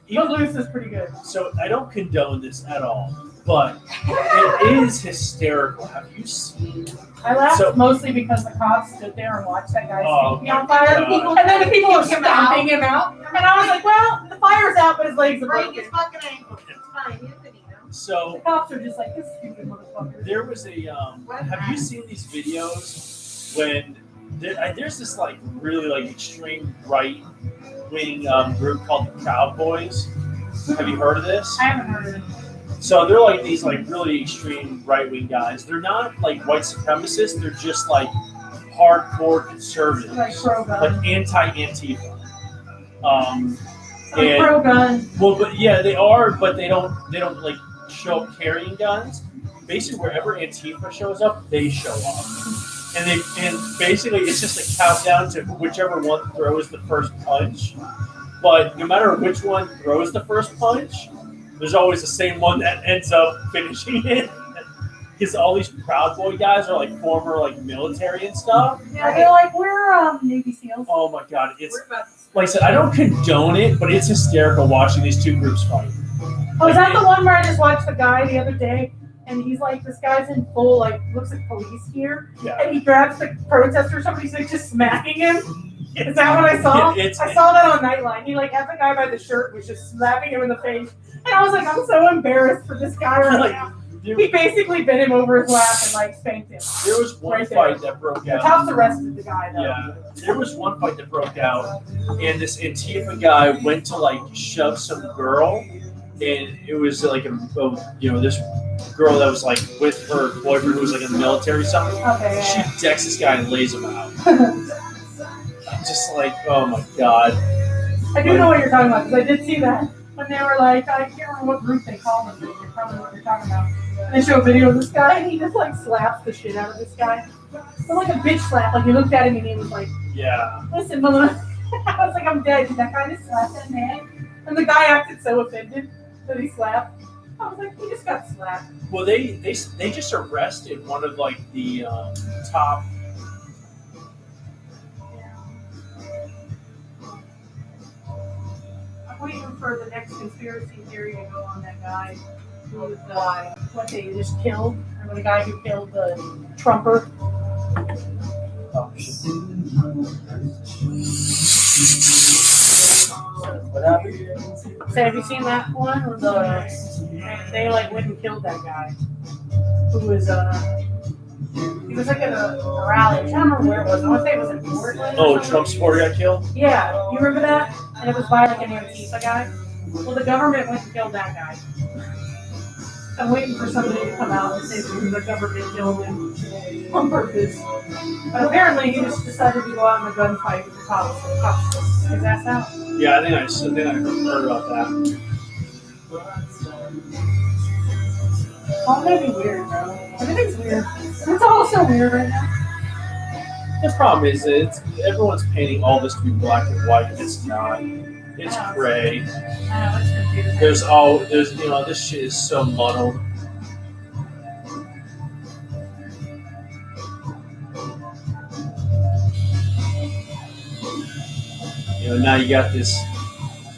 Even- Footloose is pretty good. So I don't condone this at all, but it is hysterical. Have you seen? I laughed So- mostly because the cops stood there and watched that guy Oh, be on fire. God. And then the people were Kick him stomping him out. And I was like, well, the fire's out, but his legs are Break broken. his fucking ankle. It's fine. He's gonna eat him. So The cops are just like, this stupid motherfucker. there was a. Have you seen these videos when there's this like really like extreme right wing group called the Proud Boys? Have you heard of this? I haven't heard of it. So they're like these like really extreme right wing guys. They're not like white supremacists. They're just like hardcore conservatives, Like pro-gun. like anti-Antifa. Like And pro-gun. well, but yeah, they are, but they don't like show up carrying guns. Basically, wherever Antifa shows up, they show up. and basically it's just a countdown to whichever one throws the first punch. But no matter which one throws the first punch, there's always the same one that ends up finishing it. Because all these Proud Boy guys are like former like military and stuff. Yeah, they're like, we're Navy SEALs. Oh my god, it's like I said, I don't condone it, but it's hysterical watching these two groups fight. Oh, is that the one where I just watched the guy the other day, and he's like, this guy's in full, like, looks like police gear, Yeah. and he grabs the protester or somebody, he's like just smacking him? Is that what I saw? Yeah, I saw that on Nightline. He like had the guy by the shirt, was just slapping him in the face, and I was like, I'm so embarrassed for this guy right now. He basically bent him over his lap and like spanked him. There was one fight that broke The out. cops arrested the guy though. Yeah, there was one fight that broke out, and this Antifa guy went to like shove some girl, and it was like this girl that was like with her boyfriend who was like in the military or something. Okay. She decks this guy and lays him out. I'm just like, oh my god. I do know what you're talking about because I did see that when they were like, I can't remember what group they called them, but you're probably what you're talking about. And they show a video of this guy and he just like slaps the shit out of this guy. But like a bitch slap. Like he looked at him and he was like, Yeah. listen, mother. I was like, I'm dead. Did that guy just slap that man? And the guy acted so offended that he slapped. I was like, he just got slapped. Well, they just arrested one of like the top. I'm waiting for the next conspiracy theory to go on that guy who what they just killed. Remember the guy who killed the Trumper? Oh, shit. What happened? So have you seen that one? Or they like went and killed that guy who was he was like at a rally. I can't remember where it was. I want to say it was in Portland. Oh, Trump supporter got killed? Yeah, you remember that? And it was by like an Antifa guy. Well, the government went and killed that guy. I'm waiting for somebody to come out and say that the government killed him on purpose. But apparently he just decided to go out in a gunfight with the cops. The cops took his ass out. Yeah, I think I heard about that. All gonna be weird, bro. Everything's weird. It's all so weird right now. The problem is that everyone's painting all this to be black and white, and it's not. It's gray. I know, it's confusing. There's this shit is so muddled. Now you got this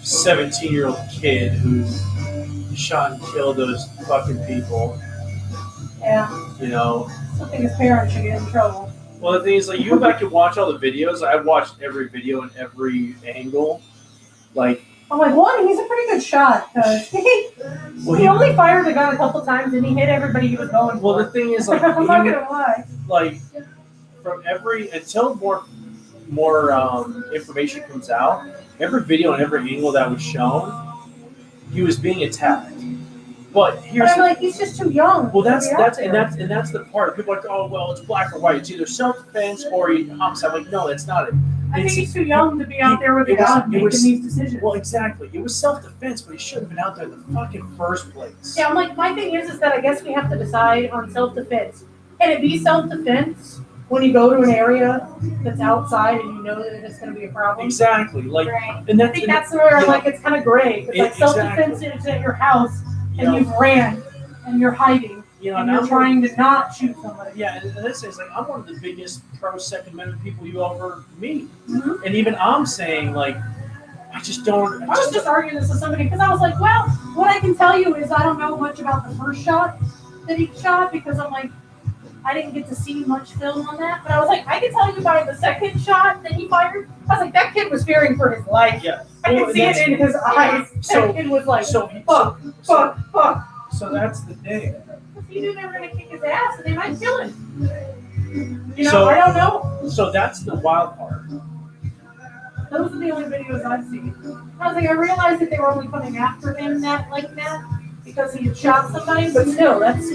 17-year-old kid who shot and killed those fucking people. Yeah. I think his parents should get in trouble. Well, the thing is, like, you go back and watch all the videos. I've watched every video in every angle. Like, I'm like, one, he's a pretty good shot because he only fired the gun a couple times and he hit everybody he was going for. well, the thing is, like, I'm not gonna lie. like from until more information comes out, every video and every angle that was shown, he was being attacked. But here's I'm like, he's just too young. well, that's the part. People are like, oh well, it's black or white. It's either self-defense or homicide. I'm like, no, that's not it. I think he's too young to be out there with a gun making these decisions. Well, exactly. It was self-defense, but he shouldn't have been out there in the fucking first place. Yeah, I'm like, my thing is that I guess we have to decide on self-defense. Can it be self-defense when you go to an area that's outside and you know that it's going to be a problem? Exactly. Like, right. and I think that's where like it's kind of gray. It's like self-defense exactly. is at your house and you've ran and you're hiding and you're trying to not shoot somebody. Yeah, and this is like, I'm one of the biggest pro-Second Amendment people you ever meet. Mm-hmm. And even I'm saying, like, I was just arguing this with somebody because I was like, well, what I can tell you is I don't know much about the first shot that he shot because I'm like, I didn't get to see much film on that. But I was like, I can tell you by the second shot that he fired. I was like, that kid was fearing for his life. Yeah. I could see it in his eyes. That kid was like, fuck. So that's the thing. He knew they were going to kick his ass and they might kill him. So, I don't know. So that's the wild part. Those are the only videos I've seen. I was like, I realized that they were only coming after him like that because he had shot somebody, but still, that's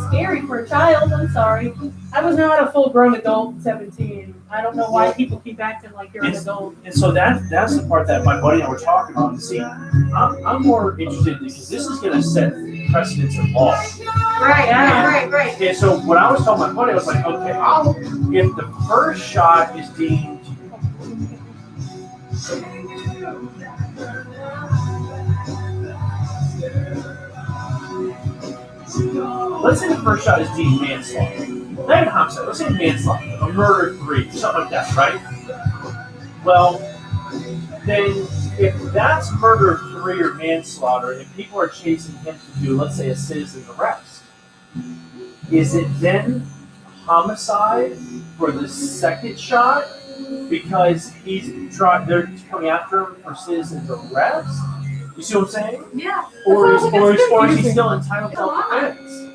scary for a child. I'm sorry. I was not a full-grown adult at 17. I don't know why people keep acting like you're an adult. And so that's the part that my buddy and I were talking about. See, I'm more interested because this is going to set precedents of law. Right. And so when I was telling my buddy, I was like, okay, if the first shot is deemed let's say the first shot is deemed manslaughter. Not even homicide, let's say manslaughter, a murder 3, something like that, right? Well, then if that's murder 3 or manslaughter, and people are chasing him to do, let's say, a citizen's arrest, is it then homicide for the second shot because they're coming after him for citizen's arrest? You see what I'm saying? Yeah. Or is he confusing. still entitled to self-defense?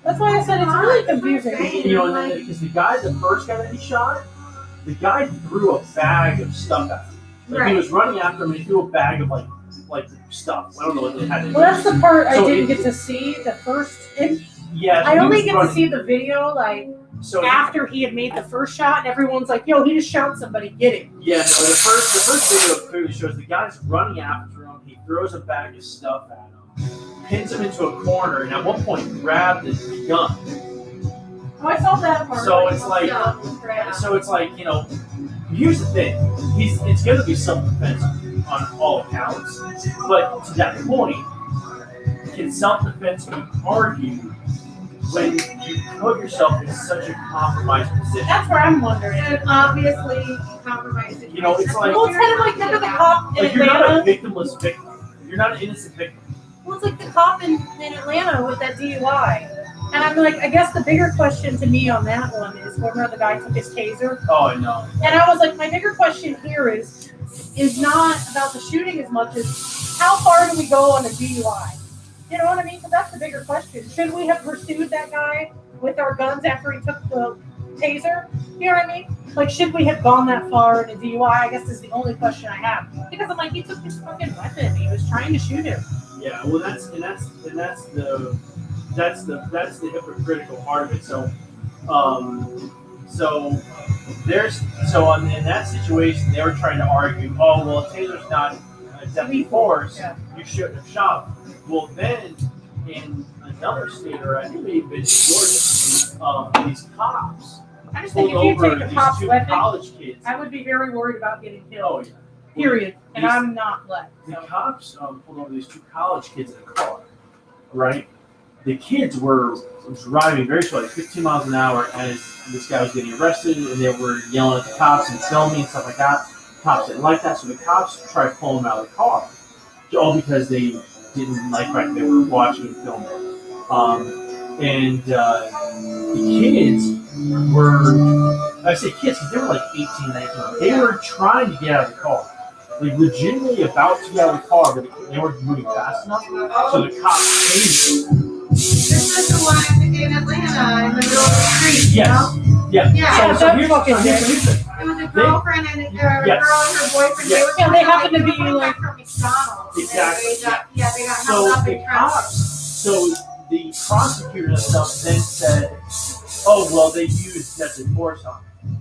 That's why I said it's really confusing. You know, because the first guy that he shot, the guy threw a bag of stuff at him. Like he was running after him and he threw a bag of like stuff. I don't know what they had. Well, that's the part I didn't get to see. The first. I only get to see the video after he had made the first shot, and everyone's like, "Yo, he just shot somebody. Get him." Yeah, no. The first video clearly shows the guy's running after him. He throws a bag of stuff at him, pins him into a corner, and at one point grabbed his gun. Oh, I saw that part. So it's like, you know, here's the thing. It's going to be self-defense on all accounts. But to that point, can self-defense be argued when you put yourself in such a compromised position? That's where I'm wondering. And obviously, compromised. You know, it's like... Well, it's kind of like remember the cop in Like, you're not a Atlanta? victimless victim. You're not an innocent victim. Well, it's like the cop in Atlanta with that DUI. And I'm like, I guess the bigger question to me on that one is whether the guy took his taser. Oh, I know. And I was like, my bigger question here is not about the shooting as much as how far do we go on a DUI? You know what I mean? Because that's the bigger question. Should we have pursued that guy with our guns after he took the taser? You know what I mean? Like, should we have gone that far in a DUI? I guess is the only question I have. Because I'm like, he took his fucking weapon. He was trying to shoot him. Yeah, well, that's the hypocritical part of it. So, in that situation, they were trying to argue, oh, well, a taser's not a deadly force. Yeah. You shouldn't have shot him. Well, then in another state, or I think maybe in Georgia, these cops I just think pulled if you over take a these cop's 2 weapon, college kids. I would be very worried about getting Oh, killed. yeah. Period. And These- I'm not black. The So. cops pulled over these 2 college kids in a car, right? The kids were driving very slowly, 15 miles an hour, as this guy was getting arrested, and they were yelling at the cops and filming and stuff like that. Cops didn't like that, so the cops tried to pull them out of the car, all because they didn't like what they were watching and filming. The kids were, I say kids because they were like 18, 19. They were trying to get out of the car. Like legitimately about to get out of the car, but they weren't moving fast enough, so the cops chased them. This is the one I think in Atlanta, in the middle of the street, you Yes. know? Yeah. Yeah, So that's here's fucking the thing. It was a girlfriend and a girl and her boyfriend. Yes. Yeah, they happen to be, coming like- back from McDonald's. Exactly. They got held So up the in traffic. cops, so the prosecutor and stuff then said, oh, well, they used deadly force on him.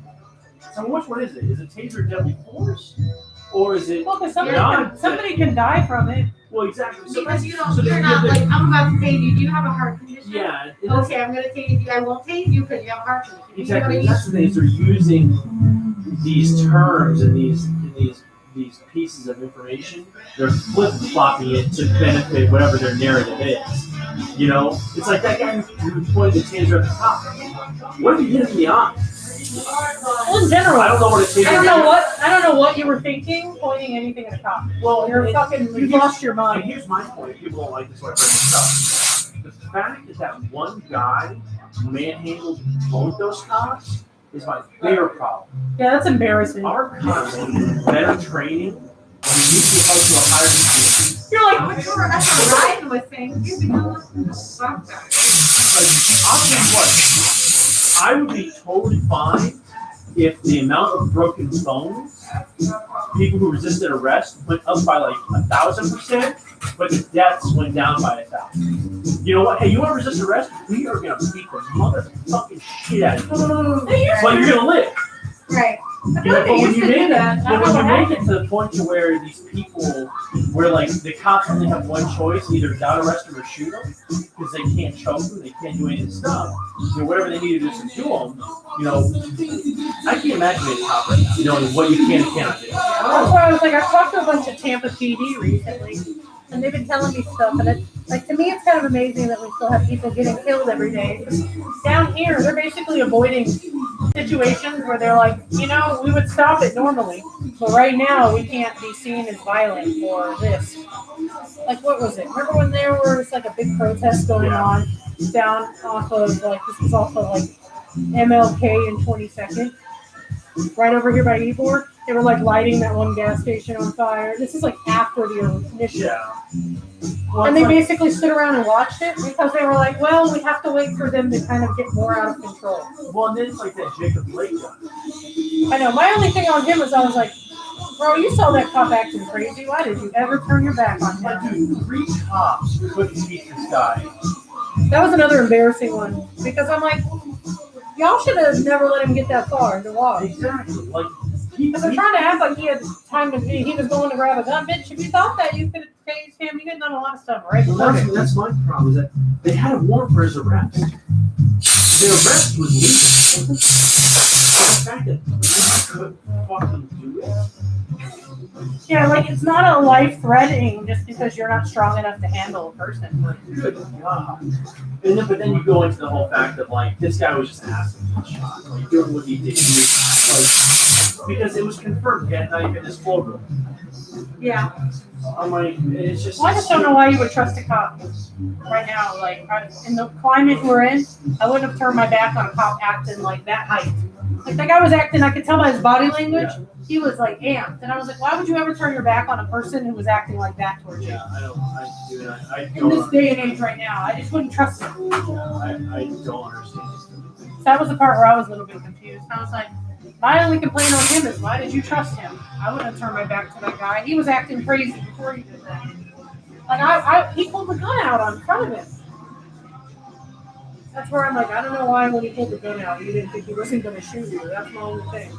So which one is it? Is a taser deadly force? Or is it Well, because not? somebody can die from it. Well, exactly. So Because that's, you don't, so you're the- not the- like, I'm about to tase you. Do you have a heart condition? Yeah. and that's- Okay, I'm going to tase you. I won't tase you because you have a heart condition. You know what I Exactly. mean? That's the thing. Is they're using these terms and these pieces of information. They're flip-flopping it to benefit whatever their narrative is. You know, it's like that guy who pointed the taser at the cop. What if he hit him in the eye? Well, in general, I don't know what a taser. I don't know what you were thinking, pointing anything at a cop. Well, You're you lost your And mind. here's my point. People don't like this, so I heard this stuff. The fact that one guy manhandled both those cops is my bigger problem. Yeah, that's embarrassing. Our cops need better training. And they need to come to a higher position. You're like, But you were after riding with things. You'd be doing something. I'll tell you what. I would be totally fine if the amount of broken bones, people who resisted arrest, went up by like 1,000%, but the deaths went down by 1,000. You know what? Hey, you want to resist arrest? We are gonna beat the motherfucking shit out of you, but you're gonna live. Right. I feel like they used to do that. I don't know when what you make it happened. to the point to where these people, where like the cops only have one choice, either gotta arrest them or shoot them, because they can't choke them, they can't do any of this stuff. You know, whatever they need to do to do them. You know, I can't imagine being a cop right now. You know what you can and cannot do. That's why I was like, I've talked to a bunch of Tampa PD recently, and they've been telling me stuff, and it's like to me, it's kind of amazing that we still have people getting killed every day. Down here, they're basically avoiding situations where they're like, you know, we would stop it normally, but right now we can't be seen as violent or this. Like, what was it? Remember when there was like a big protest going on down off of like this was off of like MLK and 22nd, right over here by Ybor? They were like lighting that one gas station on fire. This is like after the initial. Yeah. Well, And they it's like- basically stood around and watched it because they were like, well, we have to wait for them to kind of get more out of control. well, and then it's like that Jacob Blake guy. I know. My only thing on him was I was like, bro, you saw that cop acting crazy. Why did you ever turn your back on Like, him? dude, 3 cops couldn't beat this guy. That was another embarrassing one because I'm like, y'all should have never let him get that far to walk. Exactly. Like, he, Because they're trying to act like he had time to be, he was going to grab a gun. Bitch, if you thought that, you could have tased him. You could have done a lot of stuff, right? well, that's my problem, is that they had a warrant for his arrest. The arrest was legal. The fact that he couldn't fucking do it. Yeah, like it's not a life threatening just because you're not strong enough to handle a person. Good God. And then, but then you go into the whole fact of like, this guy was just asking for a shot. Like, doing what he did. Like, because it was confirmed he had not even his floor room. Yeah. I'm like, it's just. Well, I just don't know why you would trust a cop right now. Like, in the climate we're in, I wouldn't have turned my back on a cop acting like that height. Like, that guy was acting, I could tell by his body language, he was like amped. And I was like, why would you ever turn your back on a person who was acting like that towards you? Yeah, I In don't. this day and age right now, I just wouldn't trust him. I don't understand. So that was the part where I was a little bit confused. I was like, my only complaint on him is, why did you trust him? I wouldn't have turned my back to that guy. He was acting crazy before he did that. Like, he pulled the gun out on front of him. That's where I'm like, I don't know why when he pulled the gun out, you didn't think he wasn't going to shoot you. That's my only thing.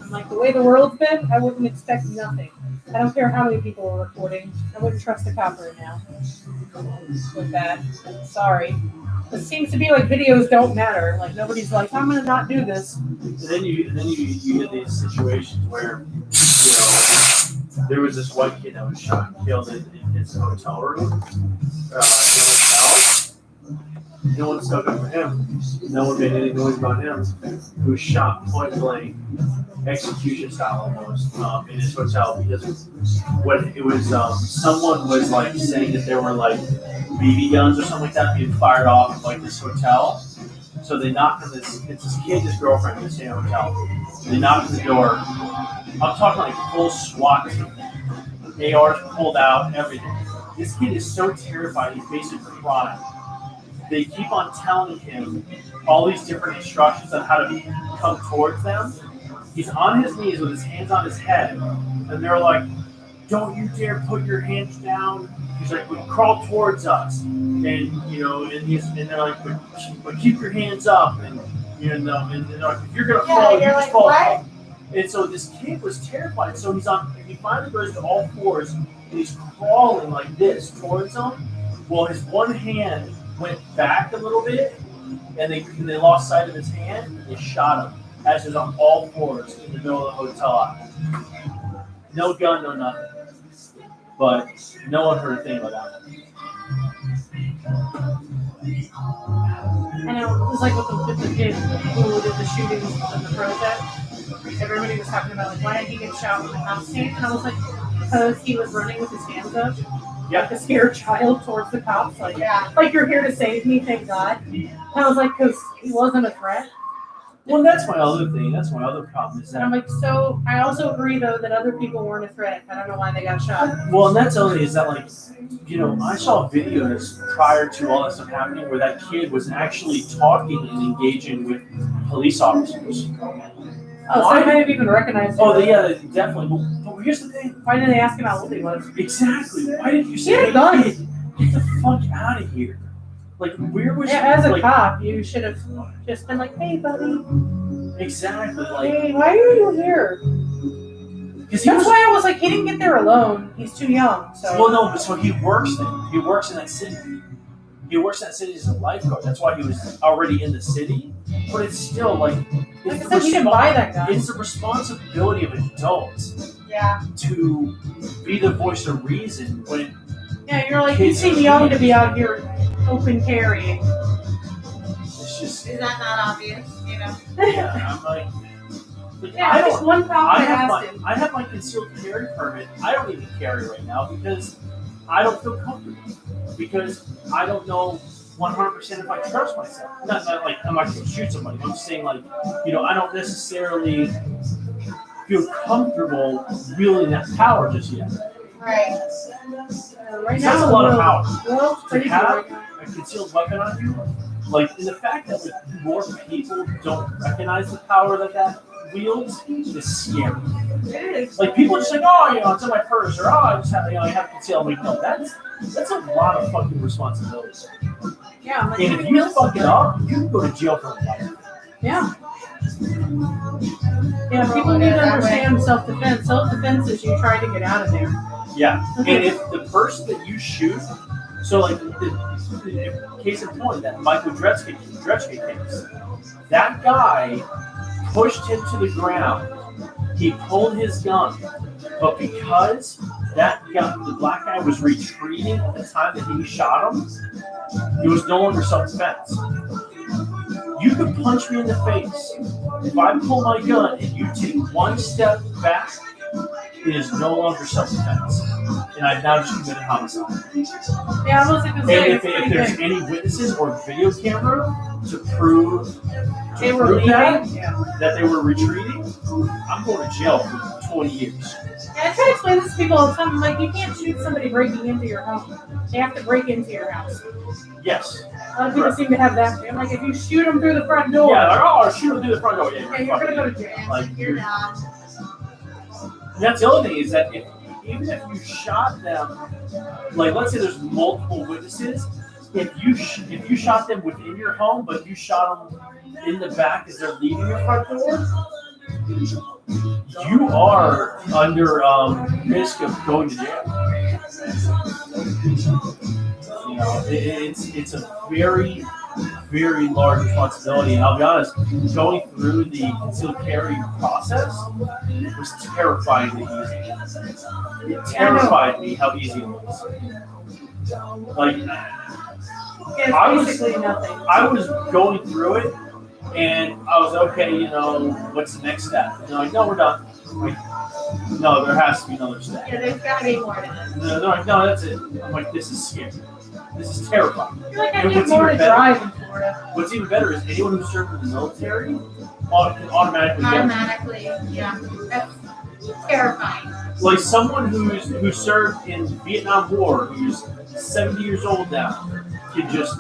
I'm like, the way the world's been, I wouldn't expect nothing. I don't care how many people are reporting. I wouldn't trust a cop right now with that. Sorry. It seems to be like videos don't matter. Like, nobody's like, I'm going to not do this. And then you get these situations where, you know, there was this white kid that was shot and killed in his hotel room. No one stuck up for him. No one made any noise about him. He was shot point blank, execution style almost, in his hotel because what it was, someone was like saying that there were like BB guns or something like that being fired off of like this hotel. So they knocked on this. It's this kid, his girlfriend in the same hotel. They knocked on the door. I'm talking like full SWAT team. ARs pulled out, everything. This kid is so terrified, he's basically crying. They keep on telling him all these different instructions on how to come towards them. He's on his knees with his hands on his head, and they're like, "Don't you dare put your hands down." He's like, "Well, crawl towards us," and you know, and they're like, "But keep your hands up," and you know, and they're like, "If you're gonna fall, you just fall." What? And so this kid was terrified. So he finally goes to all fours, and he's crawling like this towards them. Well, his one hand went back a little bit, and they lost sight of his hand, and they shot him as he was on all fours in the middle of the hotel. No gun, no nothing. But no one heard a thing about that. And it was like with the kid who did the shootings and the protest. Everybody was talking about, like, why did he get shot when the cops came? And I was like, because he was running with his hands up. Yeah. Like a scared child towards the cops. Like, like you're here to save me, thank God. And I was like, because he wasn't a threat. Well, that's my other thing. That's my other problem is And I'm that. like, so I also agree, though, that other people weren't a threat. I don't know why they got shot. Well, and that's only is that like, you know, I saw videos prior to all that stuff happening where that kid was actually talking and engaging with police officers. Oh, so they might have even recognized him. Oh, yeah, definitely. But here's the thing. Why didn't they ask him how old he was? Exactly. Why did you He say, had a "Hey, gun." kid, get the fuck out of here"? Like, where was Yeah, as a like, cop, you should have just been like, hey, buddy. Exactly. Like, Hey, why are you here? because he That's was. why I was like, he didn't get there alone. He's too young. So. Well, no, but so he works there. He works in that city. He works in that city as a lifeguard. That's why he was already in the city. But it's still like, Like it's I said, he didn't buy that guy. It's the responsibility of adults Yeah. to be the voice of reason when Yeah, you're like, you seem young to be out here open carrying. it's just. Is that not obvious? You know. Yeah, I'm like Yeah, I just don't. one problem I have asked him. I have my concealed carry permit. I don't even carry right now because I don't feel comfortable because I don't know 100% if I trust myself. Not like I'm not going to shoot somebody. I'm just saying like, you know, I don't necessarily feel comfortable wielding that power just yet. Right. Right That's now, a lot of power. Well, it's To crazy have right now. a concealed weapon on you, like, and the fact that like, more people don't recognize the power that wields is scary. It is. Like people are just like, oh, you know, it's in my purse, or oh, I just have, you know, I have concealed. I'm like, no, that's a lot of fucking responsibility. Yeah, I'm like, And if you fuck it up, you can go to jail for life. yeah. Yeah, people need to understand self-defense. Self-defense is you try to get out of there. Yeah, and if the person that you shoot, so like the case in point, that Michael Dredge case, that guy pushed him to the ground. He pulled his gun, but because that guy, the black guy was retreating at the time that he shot him, it was no longer self-defense. You could punch me in the face. If I pull my gun and you take one step back, it is no longer self-defense. And I've now just committed homicide. Yeah, I was going to And say, if there's any witnesses or video camera to prove they were leaving. that, Yeah. that they were retreating, I'm going to jail for 20 years. Yeah, I try to explain this to people all the time. I'm like, you can't shoot somebody breaking into your home. They have to break into your house. Yes. A lot of people seem to have that. I'm like, if you shoot them through the front door, Yeah, like, oh, shoot him through the front door. yeah, you're going to go to jail. Like, You're done. And that's the other thing is that even if you shot them, like let's say there's multiple witnesses, if you shot them within your home, but you shot them in the back as they're leaving your front door, you are under risk of going to jail. You know, it's a very, very large responsibility. And I'll be honest, going through the concealed carry process was terrifyingly easy. It terrified me how easy it was. Like, Yeah, it's basically nothing. I was going through it, and I was okay. You know, what's the next step? And they're like, no, we're done. Like, no, there has to be another step. Yeah, there's got to be more to this. They're like, no, that's it. I'm like, this is scary. This is terrifying. I feel like I And need what's more to even better- drive in Florida. What's even better is anyone who served in the military can automatically get Automatically, yeah. That's terrifying. like someone who served in the Vietnam War, who's 70 years old now, can just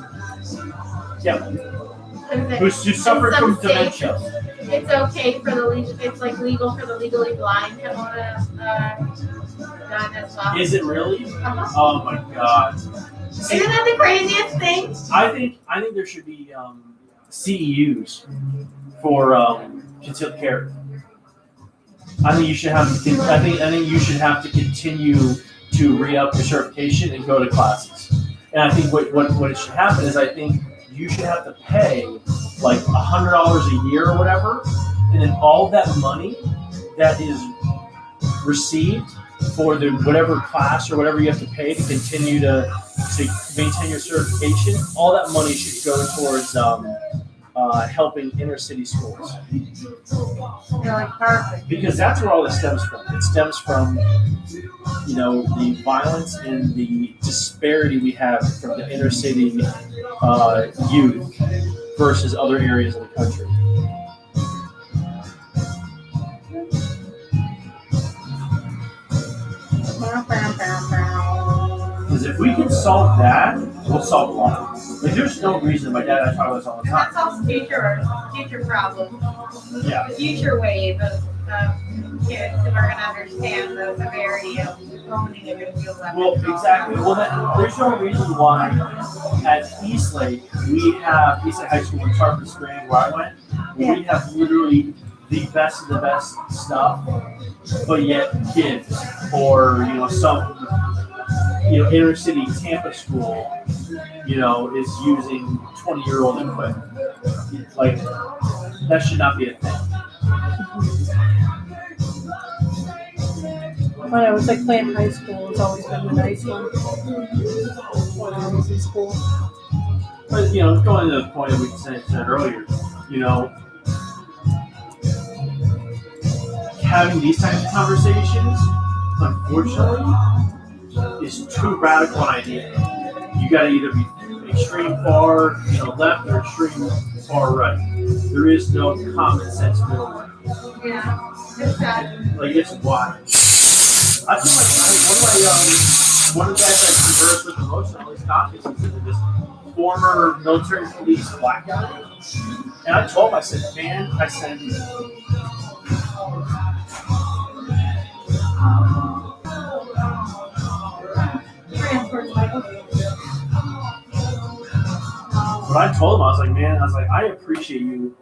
who's suffering from dementia. It's okay for the legal. It's like legal for the legally blind to own a gun as well. Is it really? Uh-huh. Oh my god! See, Isn't that the craziest thing? I think there should be CEUs for concealed carry. I think you should have. I think you should have to continue to re-up your certification and go to classes. And I think what it should happen is I think you should have to pay like $100 a year or whatever, and then all that money that is received for the whatever class or whatever you have to pay to continue to maintain your certification, all that money should go towards helping inner city schools. You're like, perfect. Because that's where all this stems from. It stems from, you know, the violence and the disparity we have from the inner city youth versus other areas of the country. Because if we can solve that, we'll solve a lot. Like, there's no reason. My dad and I talk about this all the And that time. solves future problems. Yeah. The future wave of kids who are going to understand the severity of owning a concealed weapon. Well, exactly. Well, there's no reason why at Eastlake we have Eastlake High School in Tarpon Spring, where I went. where we have literally the best of the best stuff, but yet kids or some inner city Tampa school is using 20-year-old equipment. Like that should not be a thing. When I was like playing high school, it's always been the nice one. When I was in school. But going to the point that we said earlier, having these types of conversations, unfortunately, is too radical an idea. You got to either be extreme far, left or extreme far right. There is no common sense middle way. Yeah, it's sad. Like it's wild. I feel like one of the guys I conversed with the most on these topics is this former military police black guy, and I told him, I said, man, But I told him, I was like, I appreciate you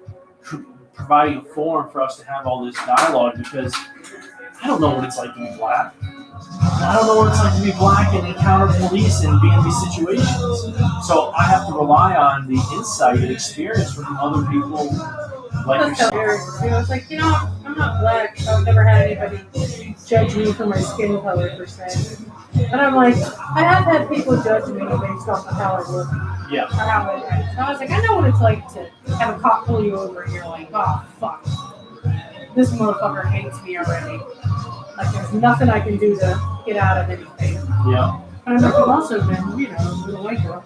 providing a forum for us to have all this dialogue because I don't know what it's like to be black. I don't know what it's like to be black and encounter police and be in these situations. So I have to rely on the insight and experience from other people like yourself. I was like, I'm not black, so I've never had anybody judge me for my skin color per se. And I'm like, I have had people judge me based off of how I look. Yeah. Or how I act. So I was like, I know what it's like to have a cop pull you over and you're like, oh, fuck. This motherfucker hates me already. Like, there's nothing I can do to get out of anything. Yeah. And I've also been, with a white girl.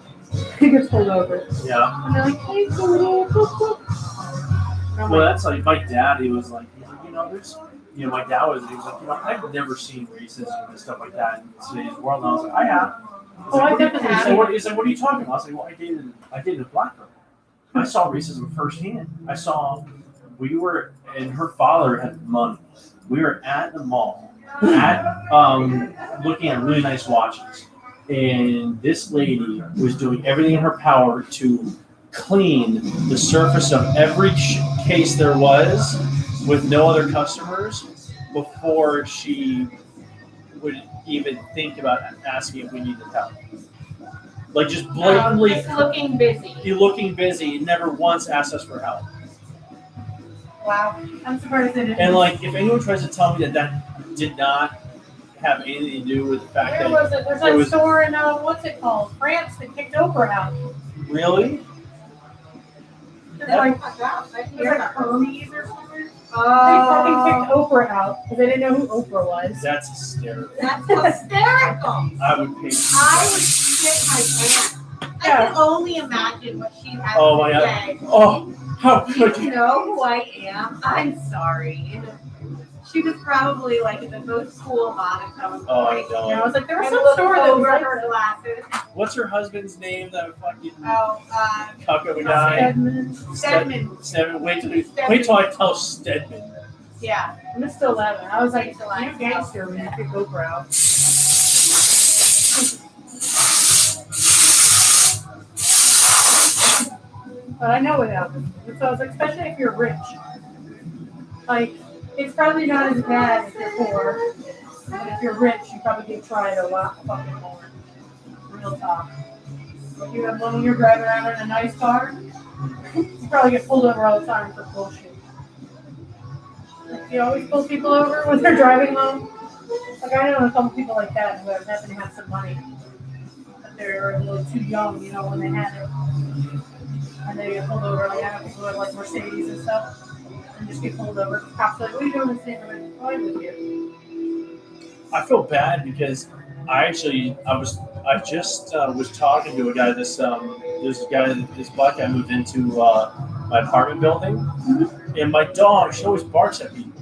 He gets pulled over. Yeah. And they're like, hey, poodle, boop, boop. Well, that's like my dad. He was like, there's, my dad was like, I've never seen racism and stuff like that in today's world. And I was like, I have. I definitely have. He's like, what are you talking about? I was like, well, I dated a black girl. I saw racism firsthand. We were, and her father had money. We were at the mall, looking at really nice watches. And this lady was doing everything in her power to clean the surface of every case there was with no other customers before she would even think about asking if we needed help. Like just blatantly Just looking busy. looking busy, never once asked us for help. Wow. I'm surprised they didn't. And like, if anyone tries to tell me that did not have anything to do with the fact Where that was it? There's that store in, what's it called? France that kicked Oprah out. really, It's like Hermes or something. They fucking kicked Oprah out because they didn't know who Oprah was. that's hysterical. That's hysterical. I would pay. I would shit my pants. I can only imagine what she has Oh my to god. say. Oh, how You could you? know who I am? I'm sorry. She was probably like in the most cool Monica. Oh, I Yeah, I don't. was like, there was And some looked store that was over like her glasses. What's her husband's name? That fucking Oh, cuck of a guy. Stedman. Stedman. Wait till I tell Stedman. Yeah. Mr. 11. I was like, Mr. 11. you gangster when you kick Oprah out. But I know what happened. So I was like, especially if you're rich. Like, it's probably not as bad if you're poor. But if you're rich, you probably get tried a lot fucking more. Real talk. If you have when you're driving around in a nice car, you probably get pulled over all the time for bullshit. Like, you always pull people over when they're driving home. Like, I know a couple people like that who happen to have some money. But they're a little too young, when they had it. And they get pulled over, like I have people who have like Mercedes and stuff, and just get pulled over. Cops are like, what are you doing in this neighborhood? Oh, I live here. I feel bad because I just was talking to a guy. This black guy moved into my apartment building, and my dog, she always barks at people,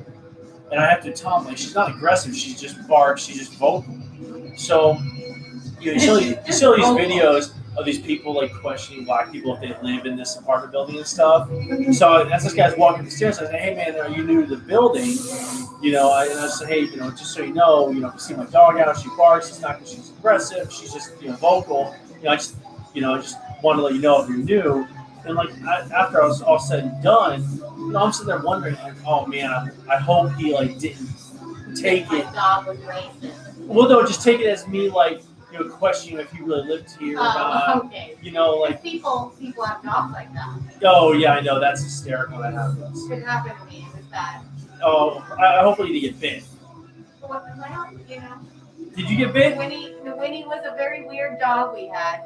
and I have to tell him, like, she's not aggressive, she just barks, she's just vocal. So you see all these videos of these people like questioning black people if they live in this apartment building and stuff. So as this guy's walking the stairs, I said, "Hey man, are you new to the building?" And I said, "Hey, just so you know, if you see my dog out, she barks. It's not because she's aggressive. She's just vocal. I just want to let you know if you're new." And like after I was all said and done, I'm sitting there wondering, like, oh man, I hope he like didn't take My it. dog was racist. Well, no, just take it as me like questioning if he really lived here or not. Okay. Like, People have dogs like that. oh yeah, I know that's hysterical. That happens. It happened to me. It was bad. Oh, I hopefully you didn't get bit. Well, Did you get bit? The Winnie was a very weird dog we had.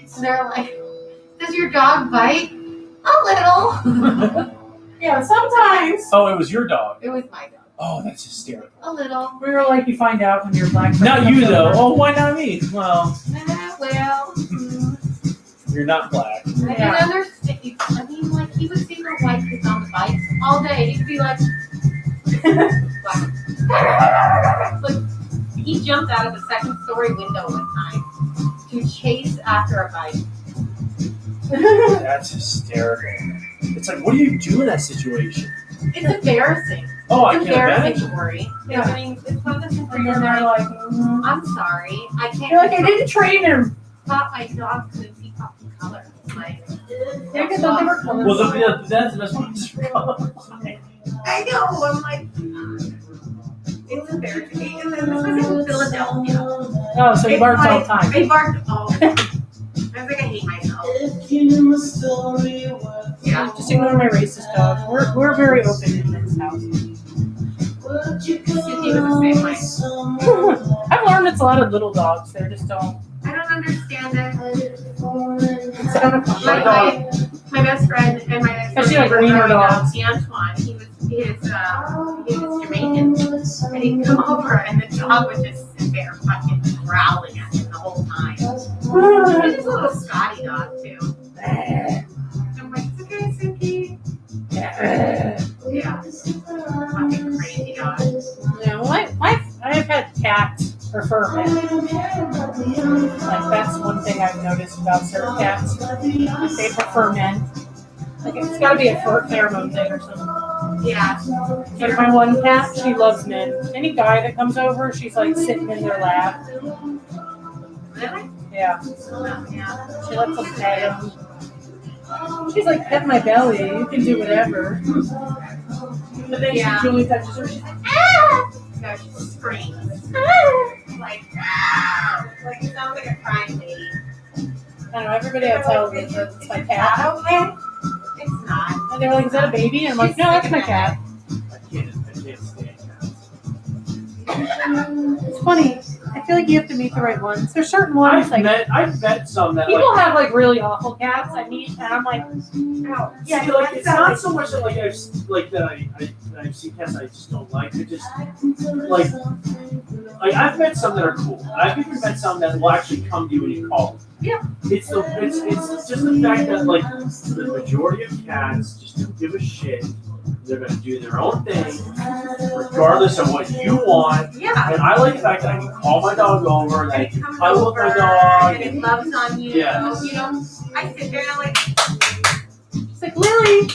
So they're like, does your dog bite? A little. Yeah, sometimes. Oh, it was your dog. It was my dog. Oh, that's hysterical. A little. We were like, you find out when you're black. Not you though. Oh, why not me? Well, Well. you're not black. I didn't understand. I mean, like, he would see her wipe his on the bikes all day. He'd be like, like, he jumped out of a second-story window one time to chase after a bike. That's hysterical. It's like, what do you do in that situation? It's embarrassing. Oh, I It's can embarrassing imagine. for me. Yeah. I mean, it's not the You're in there like, I'm sorry. I can't. you're like, I didn't train him. thought my dog couldn't see fucking color. Like, Yeah, because they were colors. Well, that's the best one. I know. I'm like, it's embarrassing. And then this was in Philadelphia. Oh, so you barked all the time. I barked all the time. I was like, I hate myself. Yeah. Just ignore my racist dogs. We're very open in this house. Suki was the same way. I've learned it's a lot of little dogs. They just don't. I don't understand it. They don't have My best friend and my Especially like wiener dogs. Antoine, he was Jamaican, and he'd come over, and the dog would just sit there fucking growling at him the whole time. It was a little Scotty dog too. I'm like, it's okay, Suki. Yeah, fucking crazy dog. Yeah, well, I've had cats prefer men. Like that's one thing I've noticed about certain cats. They prefer men. Like it's got to be a pheromone thing or something. Yeah. Like my one cat, she loves men. Any guy that comes over, she's like sitting in their lap. Really? Yeah, Yeah. she lets them pet him. She's like, pet my belly. You can do whatever. But then Yeah. she Julie touches her. She's like, Ah! No, she screams. Like, ah! Like, it sounds like a crying baby. I don't know. Everybody I tell me that it's my cat. Okay? It's not. And they're like, is that a baby? And I'm like, no, that's my cat. I can't stand cats. It's funny. I feel like you have to meet the right ones. There's certain ones like I've met some that people like. have like really awful cats. I meet and I'm like, oh, Yeah, like it's not so much that like I've seen cats I just don't like. It just like I've met some that are cool. And I've even met some that will actually come to you when you call them. Yeah. It's just the fact that like the majority of cats just don't give a shit. They're gonna do their own thing, regardless of what you want. Yeah. And I like the fact that I can call my dog over and I can Comes cuddle with my over, dog. and it loves on you. Yes. You know, I sit there and I'm like, it's like Lily.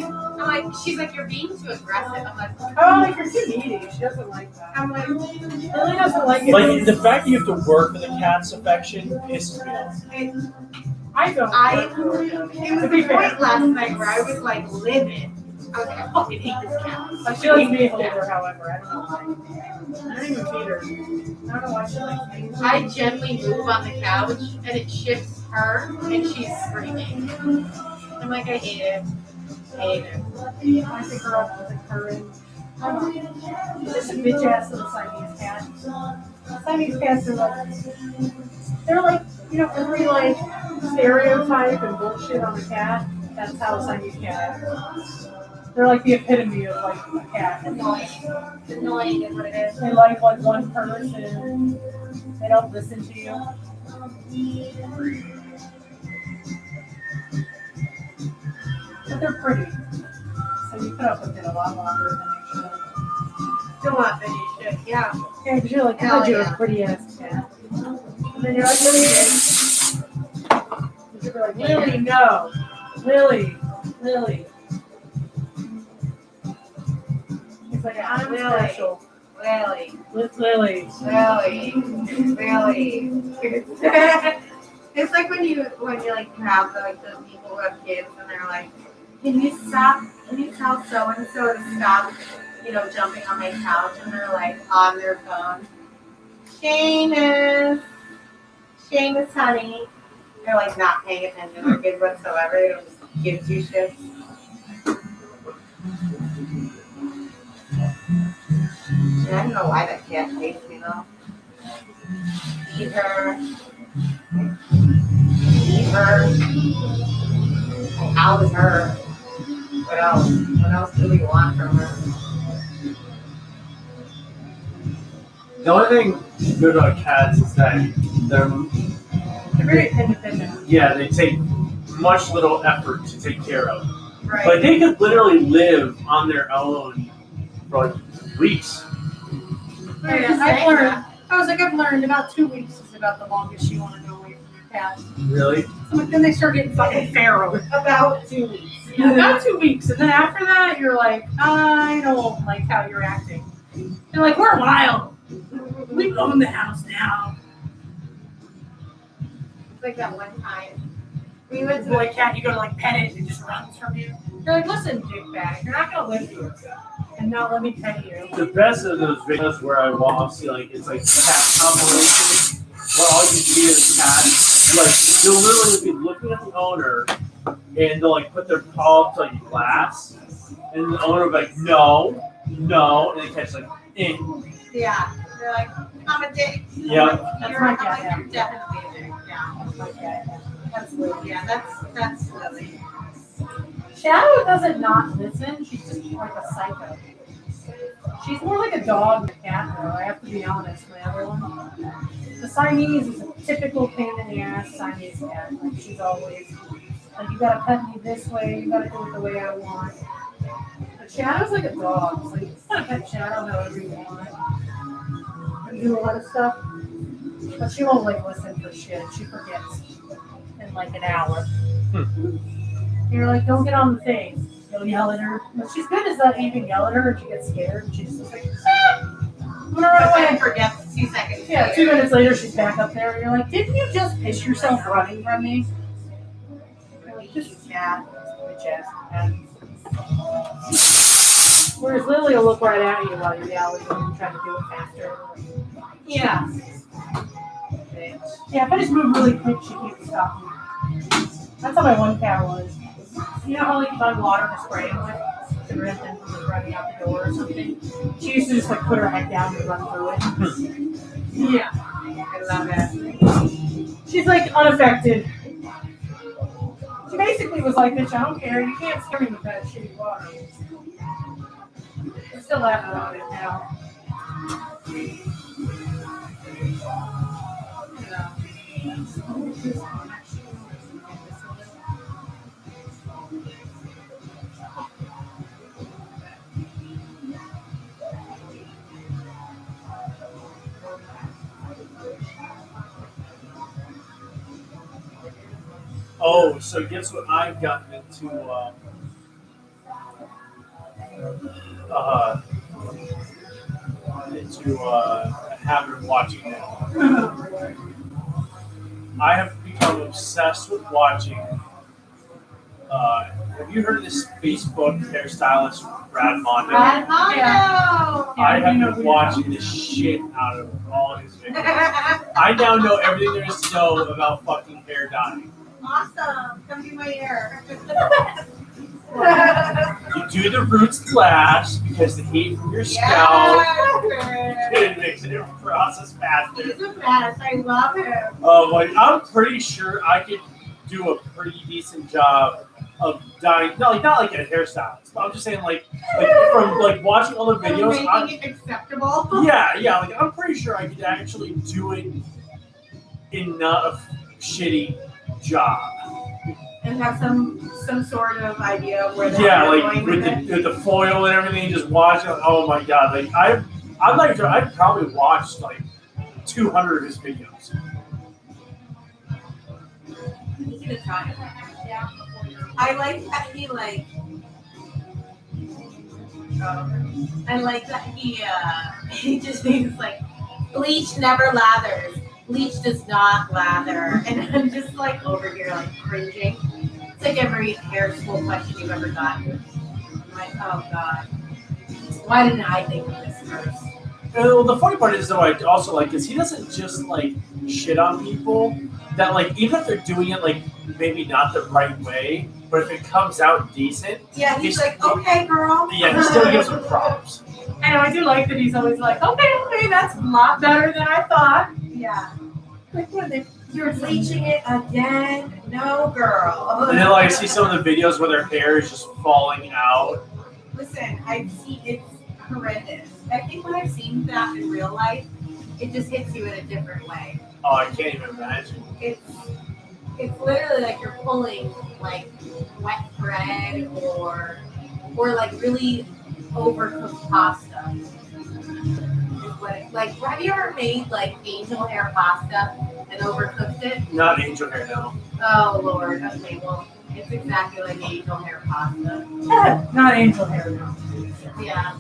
I'm like, she's like, you're being too aggressive. I'm like, Oh, you're too needy. She doesn't like that. I'm like, Lily doesn't like it. Like the fact that you have to work for the cat's affection pisses me off. I don't. it was To be a fair. point last night where I was like livid. I was like, I fucking hate this cat. Like, she likes me older, however. I don't know why. I don't even feed her. I don't know why she likes me. I gently move on the couch and it shifts her and she's screaming. I'm like, I hate it. I pick her up with a current. She's just a bitch ass little Siamese cat. Siamese cats are like, every like stereotype and bullshit on a cat. That's how a Siamese cat is. They're like the epitome of like a cat. Annoying. Annoying is what it is. They like one person. They don't listen to you. But they're pretty. So you put up with it a lot longer than you should. Still not that you should. Yeah. Yeah, because you're like, Hell God, you're yeah. a pretty ass cat. And then you're like, Lily. You're like, Lily, no. Lily. He's like, I'm Lily. special. Really? With Lily. Really? It's like when you like have those people who have kids and they're like, can you tell so and so to stop, jumping on my couch, and they're like on their phone. Seamus, honey. They're like not paying attention to kids whatsoever. They don't just give two shits. Yeah, I don't know why that cat hates me though. Eat her. I house her. What else? What else do we want from her? The only thing good about cats is that They're very independent. yeah, they take much little effort to take care of. Right. Like they could literally live on their own for like weeks. I've learned about 2 weeks is about the longest you want to go away from your cat. Really? So then they start getting fucking feral. About 2 weeks. Yeah, about 2 weeks. And then after that, you're like, I don't like how you're acting. You're like, we're wild. We own the house now. It's like that one time. We went to Boy cat, you go to like pet it, and it just runs from you. You're like, listen, dickbag, you're not gonna live here, and not let me pet you. The best of those videos where I watch, see, like it's like cat compilation, where all you see is cats. Like they'll literally be looking at the owner, and they'll like put their paw up to like glass, and the owner will be like, no, and the cat's like, eh. Yeah. They're like, I'm a dick. Yeah. That's my cat, yeah. You're definitely a dick. Yeah. That's my cat. That's Lily. Yeah, that's Lily. Shadow doesn't not listen. She's just like a psycho. She's more like a dog than a cat, though. I have to be honest. My other one, the Siamese is a typical pain in the ass Siamese cat. Like she's always like, you gotta pet me this way. You gotta do it the way I want. But Shadow's like a dog. It's like you gotta pet Shadow however you want. And do a lot of stuff, but she won't like listen for shit. She forgets in like an hour. You're like, don't get on the thing. You'll yell at her. But she's good as that. You can yell at her and she gets scared. And she's just like, I'm gonna run away. And forgets 2 seconds. Yeah, 2 minutes later she's back up there and you're like, didn't you just piss yourself running from me? You're like, just cat. Bitch ass cat. Whereas Lily will look right at you while you're yelling and trying to do it faster. Yeah. Yeah, if I just move really quick, she can't stop me. That's how my one cat was. You know how like you find water to spray him with to prevent him from running out the door or something? She used to just like put her head down and run through it. Yeah. I love it. She's like unaffected. She basically was like, bitch, I don't care. You can't scare me with that shitty water. I still laugh about it now. Oh, so guess what I've gotten into a habit of watching now. I have become obsessed with watching. Have you heard of this Facebook hairstylist, Brad Mondo? Brad Mondo! Yeah. I have been watching the shit out of all his videos. I now know everything there is to know about fucking hair dyeing. Awesome. Come do my hair. You do the root splash because the heat from your scalp it makes the process faster. He's a mess. I love him. Like, I'm pretty sure I could do a pretty decent job of dyeing. Not like a hairstylist, but I'm just saying like from like watching all the videos. Making it acceptable. Yeah. Like I'm pretty sure I could actually do it in not a shitty job. And have some sort of idea of where they're Like going with the foil and everything, just watching. Oh my god! Like I've probably watched like 200 of his videos. He's gonna try it. Yeah. I like that he like. I like that he just means like bleach never lathers. bleach does not lather. And I'm just like over here like cringing. It's like every hair school question you've ever gotten. I'm like, oh God. Why didn't I think of this first? Well, the funny part is though, I also like is he doesn't just like shit on people that like even if they're doing it like maybe not the right way, but if it comes out decent, Yeah, he's like, okay, girl. yeah, he still gives them props. I know, I do like that he's always like, okay, that's a lot better than I thought. Yeah. Like, what are they? You're bleaching it again? No, girl. And then like I see some of the videos where their hair is just falling out. Listen, I've seen it's horrendous. I think when I've seen that in real life, it just hits you in a different way. Oh, I can't even imagine. It's literally like you're pulling like wet bread or like really overcooked pasta. Is what it, like, have you ever made like angel hair pasta and overcooked it? Not angel hair now. Oh Lord. Okay, well it's exactly like angel hair pasta. Not angel hair now. Yeah.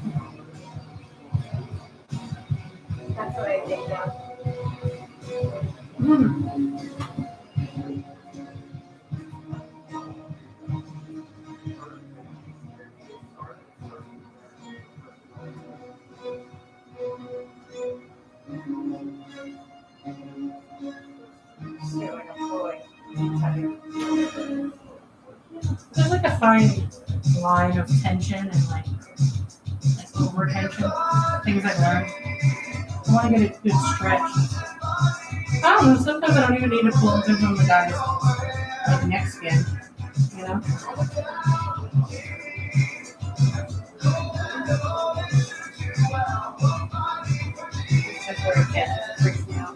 That's what I think of. There's like a fine line of tension and like over tension. Things I learned. I want to get a good stretch. I don't know. Sometimes I don't even need to pull them on the guy's like neck skin. You know. That's where it gets freaks me out.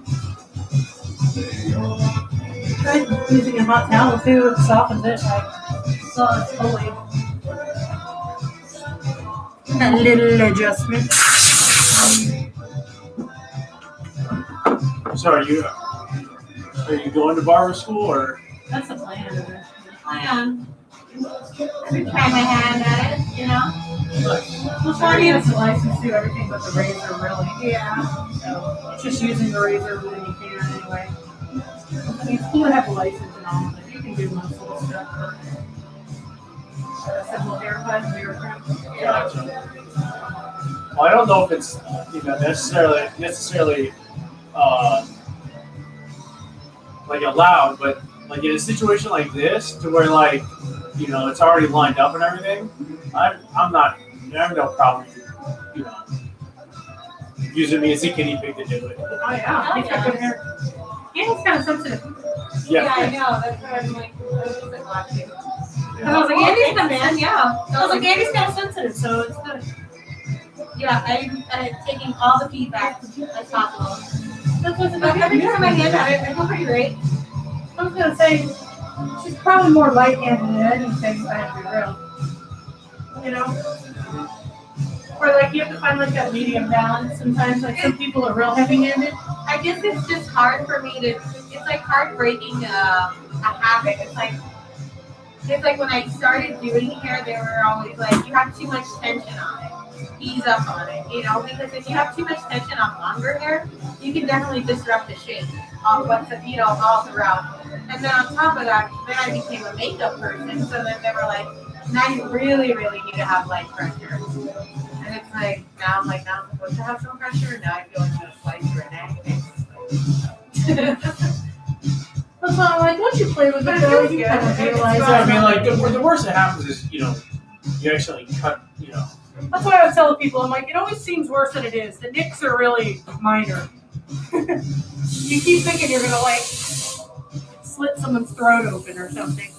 Tried using a hot towel too. It softens it. I saw it fully. A little adjustment. So are you going to barber school or? That's the plan. Plan. Let me try my hand at it, you know? Well, Shani has a license to do everything but the razor, really. Yeah. So it's just using the razor when you can anyway. I mean, it's cool to have a license and all, but you can do most of the stuff. Simple haircut, hair trim. Gotcha. Well, I don't know if it's necessarily like allowed, but like in a situation like this, to where like it's already lined up and everything, I have no problem, using me as a guinea pig to do it. Oh yeah, he's got good hair. And he's kind of sensitive. Yeah, I know. That's what I'm like, I was just like watching. I was like, Andy's the man, yeah. I was like, Andy's kind of sensitive, so it's good. Yeah, I'm taking all the feedback as possible. Every time I hand at it, I feel pretty great. I was gonna say she's probably more light-handed than anything. I have to be real. You know, or like you have to find like that medium balance. Sometimes, like some people are real heavy-handed. I guess it's just hard for me to. It's like hard breaking a habit. It's like when I started doing hair, they were always like, you have too much tension on it. Ease up on it, because if you have too much tension on longer hair, you can definitely disrupt the shape all throughout. And then on top of that, then I became a makeup person, so then they were like, now you really, really need to have light pressure. And it's like, now I'm supposed to have some pressure, and now I feel like I'm going to slice your neck. That's why I'm like, once you play with it, though, you kind of realize I mean, like the worst that happens is you actually cut. That's why I was telling people, I'm like, it always seems worse than it is. The nicks are really minor. You keep thinking you're gonna like slit someone's throat open or something.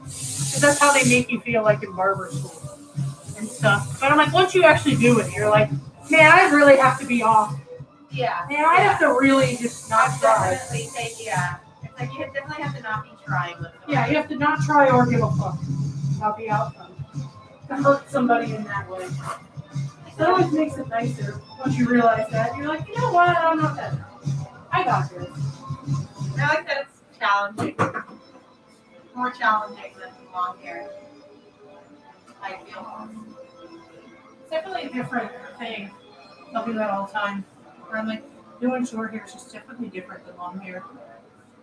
Because that's how they make you feel like in barber school and stuff. But I'm like, once you actually do it, you're like, man, I really have to be off. Yeah. Man, I have to really just not try. Definitely take, yeah. It's like you definitely have to not be trying with it. Yeah, you have to not try or give a fuck about the outcome. To hurt somebody in that way. That always makes it nicer once you realize that. You're like, you know what? I'm not that. I got this. I like that it's challenging. More challenging than long hair. I feel. It's definitely a different thing. I'll do that all the time. Where I'm like, doing short hair is just definitely different than long hair.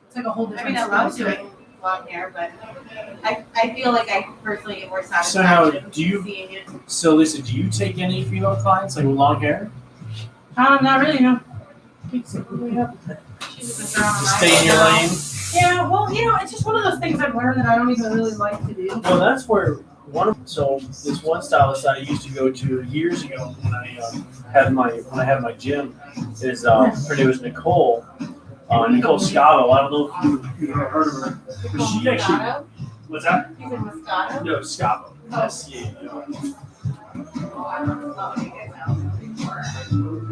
It's like a whole I different mean, I love skill set. doing long hair, but I feel like I personally get more So now, satisfaction do you? seeing it. So Lisa, do you take any female clients like with long hair? Not really, no. Keeps it really up. She's just throwing Just my stay in your now. lane. Yeah, well, it's just one of those things I've learned that I don't even really like to do. Well, that's where so this one stylist I used to go to years ago when I had my gym is her name was Nicole Scotto. I don't know if you've ever heard of her, but she actually Moscato? what's that? You said Moscato? No, Scotto. Oh. S-C-A-T-O. Oh, I don't know if you guys know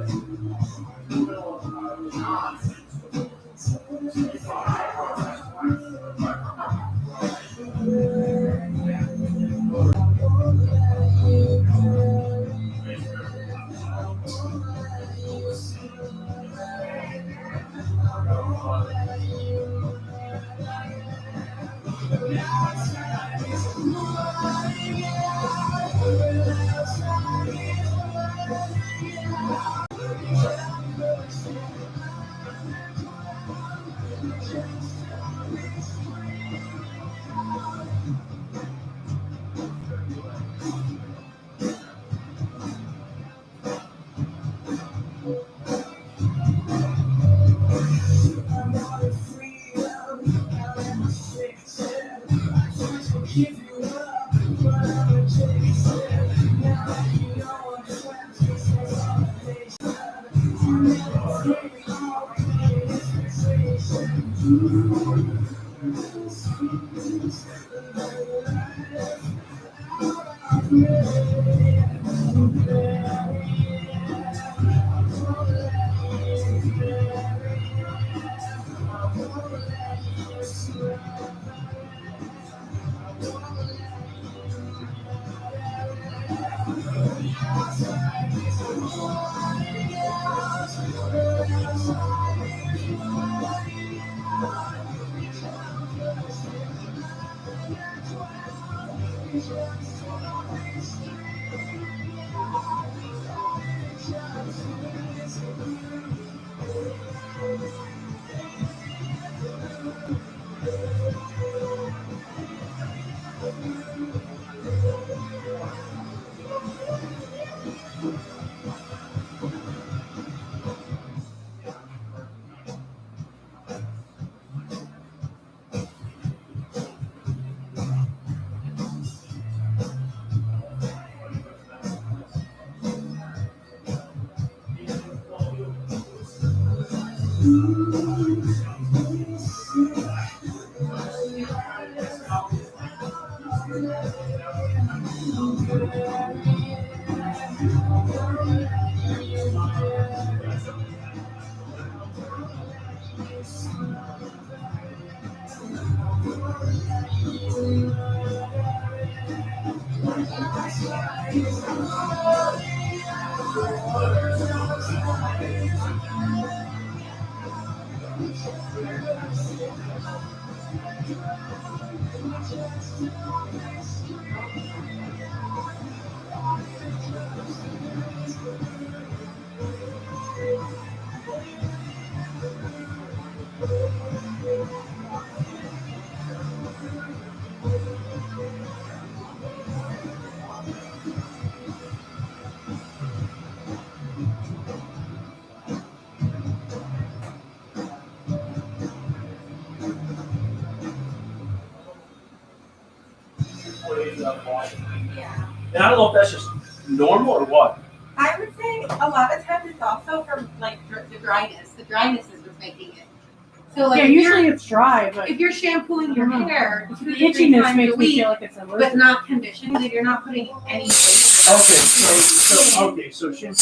Yeah. And I don't know if that's just normal or what. I would say a lot of times it's also from like the dryness. The dryness is what's making it. So like Yeah, if usually it's dry, but if you're shampooing your hair the 2 to 3 itchiness times makes a me week, feel like it's but allergic. not conditioned, then you're not putting any So shampoo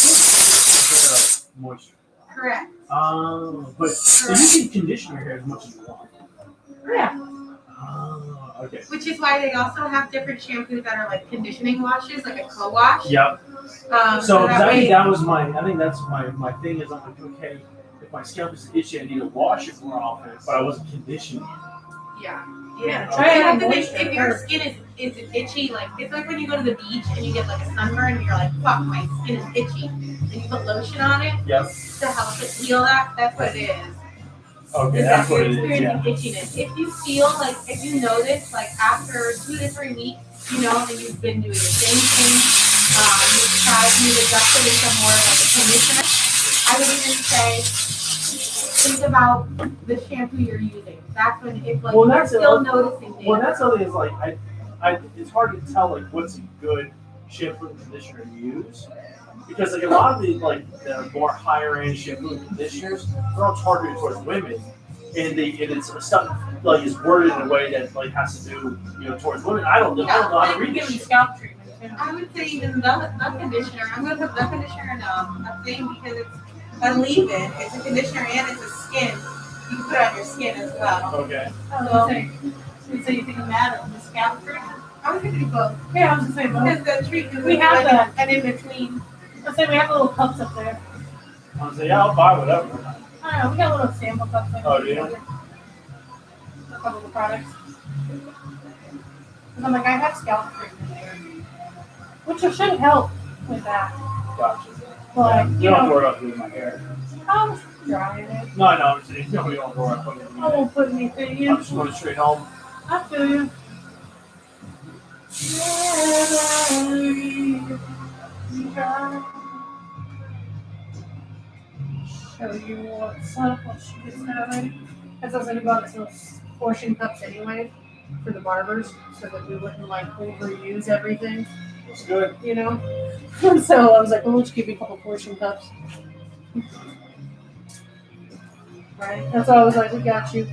moisture. correct. But so you can condition your hair as much as you want. Yeah. Okay. Which is why they also have different shampoos that are like conditioning washes, like a co-wash. Yep. So that way, I think that's my thing is I'm like, okay, if my scalp is itchy, I need to wash it more often, but I wasn't conditioning it. yeah. Yeah, You try it have on to think moisture if your first. skin is itchy, like it's like when you go to the beach and you get like a sunburn and you're like, fuck, my skin is itchy. And you put lotion on it Yep. to help it heal that. That's what it is. Okay, Is that's that what you're it is. Yeah. experiencing itchiness. If you feel like, if you notice, like after 2 to 3 weeks, you know that you've been doing the same thing, you've adjusted into more of like a conditioner, I would even say, think about the shampoo you're using. That's when, if like Well, you're that's still it. noticing Well, damage. that's the thing is like it's hard to tell like what's a good shampoo and conditioner to use because like a lot of the like the more higher end shampoo and conditioners they're all targeted towards women, and it's stuff like is worded in a way that like has to do towards women. I don't know how to read Give this them shit. scalp treatment too. I would say even the conditioner. I'm going to put the conditioner in a thing because it's a leave-in. It's a conditioner and it's a skin. You can put it on your skin as well. Okay. I was gonna say, so you think of that or the scalp treatment? I was going to do both. Yeah, I was gonna say both. Because the treatment We would be have like an in-between. Let's say we have little cups up there. I was like, yeah, I'll buy whatever. I don't know, we got little sample cups. Like Oh, do you? a couple of the products. And I'm like, I have scalp treatment there, which should help with that. Gotcha. But You you don't have to know, worry about doing my hair. I'm drying it. No, I know. I'm saying nobody don't worry about putting it in. I won't put anything in. I'm just going straight home. I feel you. Show you what's up once she gets that ready. As I was thinking about those portion cups anyway for the barbers, so that we wouldn't like overuse everything, Looks good. you know. So I was like, well, let's give you a couple portion cups. Right. That's why I was like, we got you.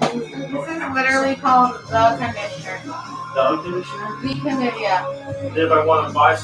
This is literally called the conditioner. The conditioner. The conditioner, yeah. If I want to buy some